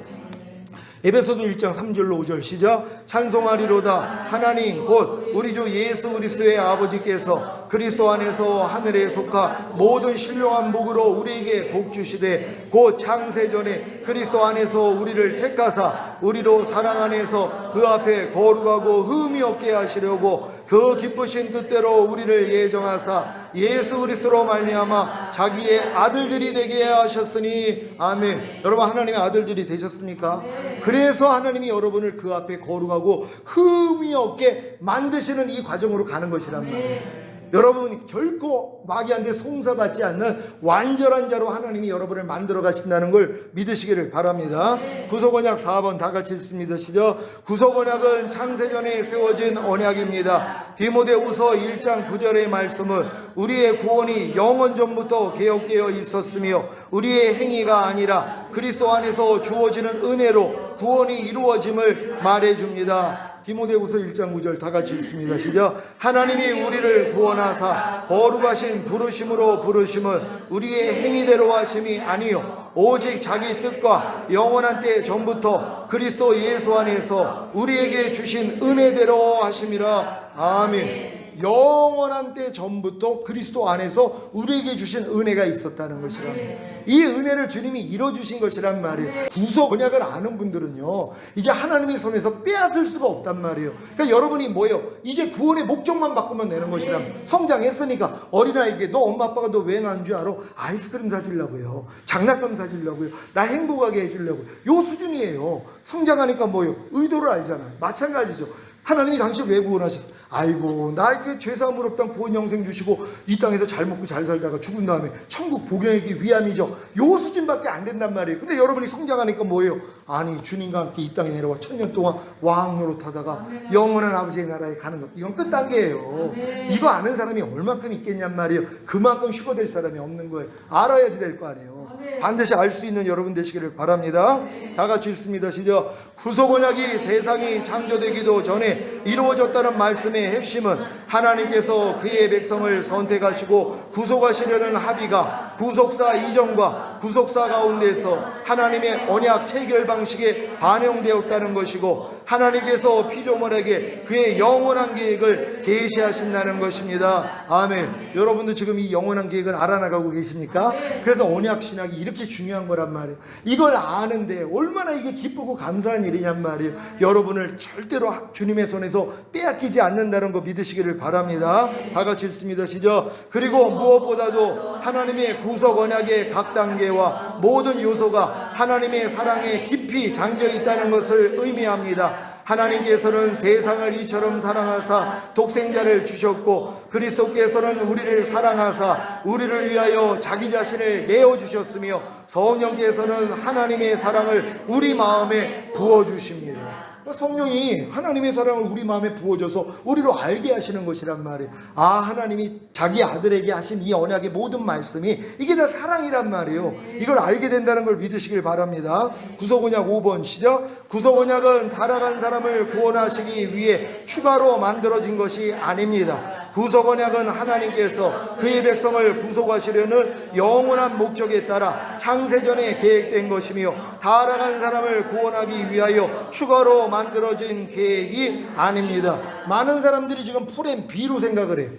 에베소서 1장 3절로 5절 시작. 찬송하리로다 하나님 곧 우리 주 예수 그리스도의 아버지께서 그리스도 안에서 하늘에 속하 모든 신령한 복으로 우리에게 복 주시되 곧 창세전에 그리스도 안에서 우리를 택하사 우리로 사랑 안에서 그 앞에 거룩하고 흠이 없게 하시려고 그 기쁘신 뜻대로 우리를 예정하사 예수 그리스도로 말미암아 자기의 아들들이 되게 하셨으니 아멘. 여러분 하나님의 아들들이 되셨습니까? 그래서 하나님이 여러분을 그 앞에 거룩하고 흠이 없게 만드시는 이 과정으로 가는 것이란 말이에요. 여러분 결코 마귀한테 송사받지 않는 완전한 자로 하나님이 여러분을 만들어 가신다는 걸 믿으시기를 바랍니다. 구속언약 4번 다 같이 읽습니다. 시작. 구속언약은 창세전에 세워진 언약입니다. 디모데후서 1장 9절의 말씀은 우리의 구원이 영원전부터 계획되어 있었으며 우리의 행위가 아니라 그리스도 안에서 주어지는 은혜로 구원이 이루어짐을 말해줍니다. 디모데후서 1장 9절 다 같이 읽습니다. 시작. 하나님이 우리를 구원하사 거룩하신 부르심으로 부르심은 우리의 행위대로 하심이 아니요 오직 자기 뜻과 영원한 때 전부터 그리스도 예수 안에서 우리에게 주신 은혜대로 하심이라. 아멘. 영원한 때 전부터 그리스도 안에서 우리에게 주신 은혜가 있었다는 것이랍니다. 이 은혜를 주님이 이뤄주신 것이란 말이에요. 구속 언약을 아는 분들은요 이제 하나님의 손에서 빼앗을 수가 없단 말이에요. 그러니까 여러분이 뭐예요? 이제 구원의 목적만 바꾸면 되는 것이란. 성장했으니까 어린아이에게 너 엄마 아빠가 너 왜 낳은 줄 알아? 아이스크림 사주려고요, 장난감 사주려고요, 나 행복하게 해주려고요. 요 수준이에요. 성장하니까 뭐예요? 의도를 알잖아요. 마찬가지죠. 하나님이 당신을 왜 구원하셨어? 아이고 나 이렇게 죄사함을 없던 구원 영생 주시고 이 땅에서 잘 먹고 잘 살다가 죽은 다음에 천국 복용하기 위함이죠. 요 수준밖에 안 된단 말이에요. 근데 여러분이 성장하니까 뭐예요? 아니 주님과 함께 이 땅에 내려와 1000년 동안 왕 노릇하다가 영원한 아버지의 나라에 가는 것, 이건 끝 단계예요. 이거 아는 사람이 얼만큼 있겠냔 말이에요. 그만큼 휴거될 사람이 없는 거예요. 알아야지 될 거 아니에요. 반드시 알 수 있는 여러분 되시기를 바랍니다. 다 같이 읽습니다. 시작. 구속 언약이 세상이 창조되기도 전에 이루어졌다는 말씀의 핵심은 하나님께서 그의 백성을 선택하시고 구속하시려는 합의가 구속사 이전과 구속사 가운데서 하나님의 언약 체결 방식에 반영되었다는 것이고 하나님께서 피조물에게 그의 영원한 계획을 계시하신다는 것입니다. 아멘. 여러분도 지금 이 영원한 계획을 알아나가고 계십니까? 그래서 언약 신학이 이렇게 중요한 거란 말이에요. 이걸 아는데 얼마나 이게 기쁘고 감사한 일이냔 말이에요. 여러분을 절대로 주님의 손에서 빼앗기지 않는다는 거 믿으시기를 바랍니다. 다 같이 읽습니다. 시작. 그리고 무엇보다도 하나님의 구속 언약의 각 단계와 모든 요소가 하나님의 사랑에 깊이 잠겨 있다는 것을 의미합니다. 하나님께서는 세상을 이처럼 사랑하사 독생자를 주셨고 그리스도께서는 우리를 사랑하사 우리를 위하여 자기 자신을 내어주셨으며 성령께서는 하나님의 사랑을 우리 마음에 부어주십니다. 성령이 하나님의 사랑을 우리 마음에 부어줘서 우리로 알게 하시는 것이란 말이에요. 아, 하나님이 자기 아들에게 하신 이 언약의 모든 말씀이 이게 다 사랑이란 말이에요. 이걸 알게 된다는 걸 믿으시길 바랍니다. 구속언약 5번 시작. 구속언약은 타락한 사람을 구원하시기 위해 추가로 만들어진 것이 아닙니다. 구속언약은 하나님께서 그의 백성을 구속하시려는 영원한 목적에 따라 창세전에 계획된 것이며 타락한 사람을 구원하기 위하여 추가로 만들어진 계획이 아닙니다. 많은 사람들이 지금 풀앤 B로 생각을 해요.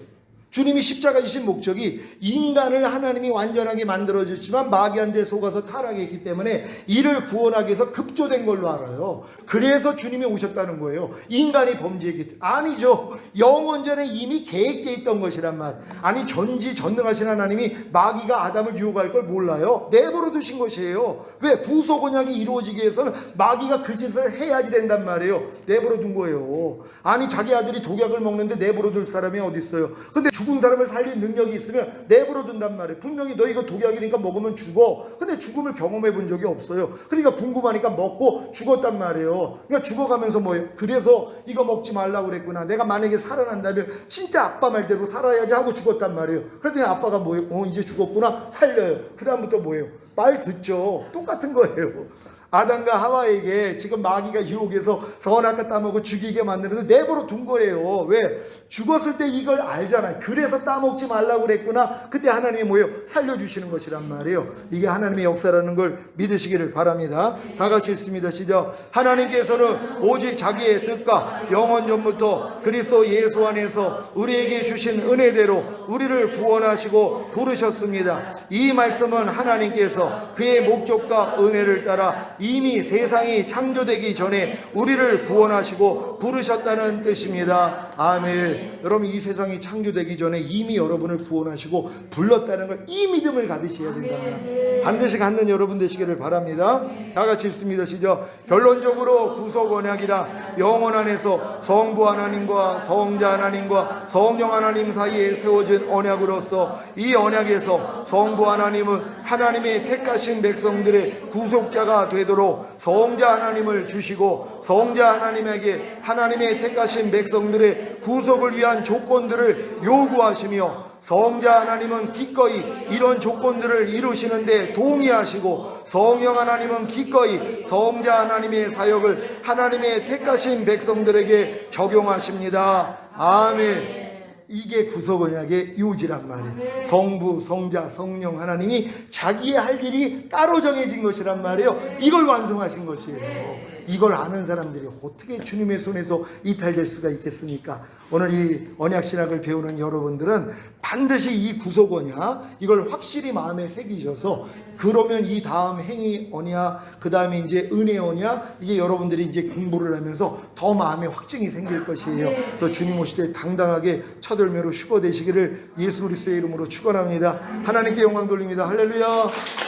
주님이 십자가 지신 목적이 인간을 하나님이 완전하게 만들어주시지만 마귀한테 속아서 타락했기 때문에 이를 구원하기 위해서 급조된 걸로 알아요. 그래서 주님이 오셨다는 거예요. 인간이 범죄했기 때문에. 아니죠. 영원전에 이미 계획되어 있던 것이란 말. 아니 전지전능하신 하나님이 마귀가 아담을 유혹할 걸 몰라요? 내버려 두신 것이에요. 왜? 구속 언약이 이루어지기 위해서는 마귀가 그 짓을 해야지 된단 말이에요. 내버려 둔 거예요. 아니 자기 아들이 독약을 먹는데 내버려 둘 사람이 어디 있어요? 근데 죽은 사람을 살릴 능력이 있으면 내버려 둔단 말이에요. 분명히 너 이거 독약이니까 먹으면 죽어. 근데 죽음을 경험해 본 적이 없어요. 그러니까 궁금하니까 먹고 죽었단 말이에요. 그러니까 죽어가면서 뭐예요? 그래서 이거 먹지 말라고 그랬구나. 내가 만약에 살아난다면 진짜 아빠 말대로 살아야지 하고 죽었단 말이에요. 그랬더니 아빠가 뭐예요? 이제 죽었구나. 살려요. 그 다음부터 뭐예요? 말 듣죠. 똑같은 거예요. 아담과 하와에게 지금 마귀가 유혹해서 선악과 따먹고 죽이게 만드는데 내버려 둔 거예요. 왜? 죽었을 때 이걸 알잖아요. 그래서 따먹지 말라고 그랬구나. 그때 하나님이 뭐예요? 살려주시는 것이란 말이에요. 이게 하나님의 역사라는 걸 믿으시기를 바랍니다. 다 같이 읽습니다. 시작. 하나님께서는 오직 자기의 뜻과 영원 전부터 그리스도 예수 안에서 우리에게 주신 은혜대로 우리를 구원하시고 부르셨습니다. 이 말씀은 하나님께서 그의 목적과 은혜를 따라 이미 세상이 창조되기 전에 우리를 구원하시고 부르셨다는 뜻입니다. 아멘. 여러분, 이 세상이 창조되기 전에 이미 여러분을 구원하시고 불렀다는 걸 이 믿음을 가지셔야 된답니다. 반드시 갖는 여러분 되시기를 바랍니다. 다 같이 읽습니다. 시작. 결론적으로 구속 언약이라 영원 안에서 성부 하나님과 성자 하나님과 성령 하나님 사이에 세워진 언약으로서 이 언약에서 성부 하나님은 하나님의 택하신 백성들의 구속자가 되도록 성자 하나님을 주시고 성자 하나님에게 하나님의 택하신 백성들의 구속을 위한 조건들을 요구하시며 성자 하나님은 기꺼이 이런 조건들을 이루시는데 동의하시고 성령 하나님은 기꺼이 성자 하나님의 사역을 하나님의 택하신 백성들에게 적용하십니다. 아멘. 이게 구속 언약의 요지란 말이에요. 성부, 성자, 성령 하나님이 자기의 할 일이 따로 정해진 것이란 말이에요. 이걸 완성하신 것이에요. 이걸 아는 사람들이 어떻게 주님의 손에서 이탈될 수가 있겠습니까? 오늘 이 언약 신학을 배우는 여러분들은 반드시 이 구속 언약 이걸 확실히 마음에 새기셔서 그러면 이 다음 행위 언약, 그 다음에 이제 은혜 언약, 이게 여러분들이 이제 공부를 하면서 더 마음에 확증이 생길 것이에요. 또 주님 오실 때 당당하게 첫 열매로 휴거되시기를 예수 그리스도의 이름으로 축원합니다. 하나님께 영광 돌립니다. 할렐루야.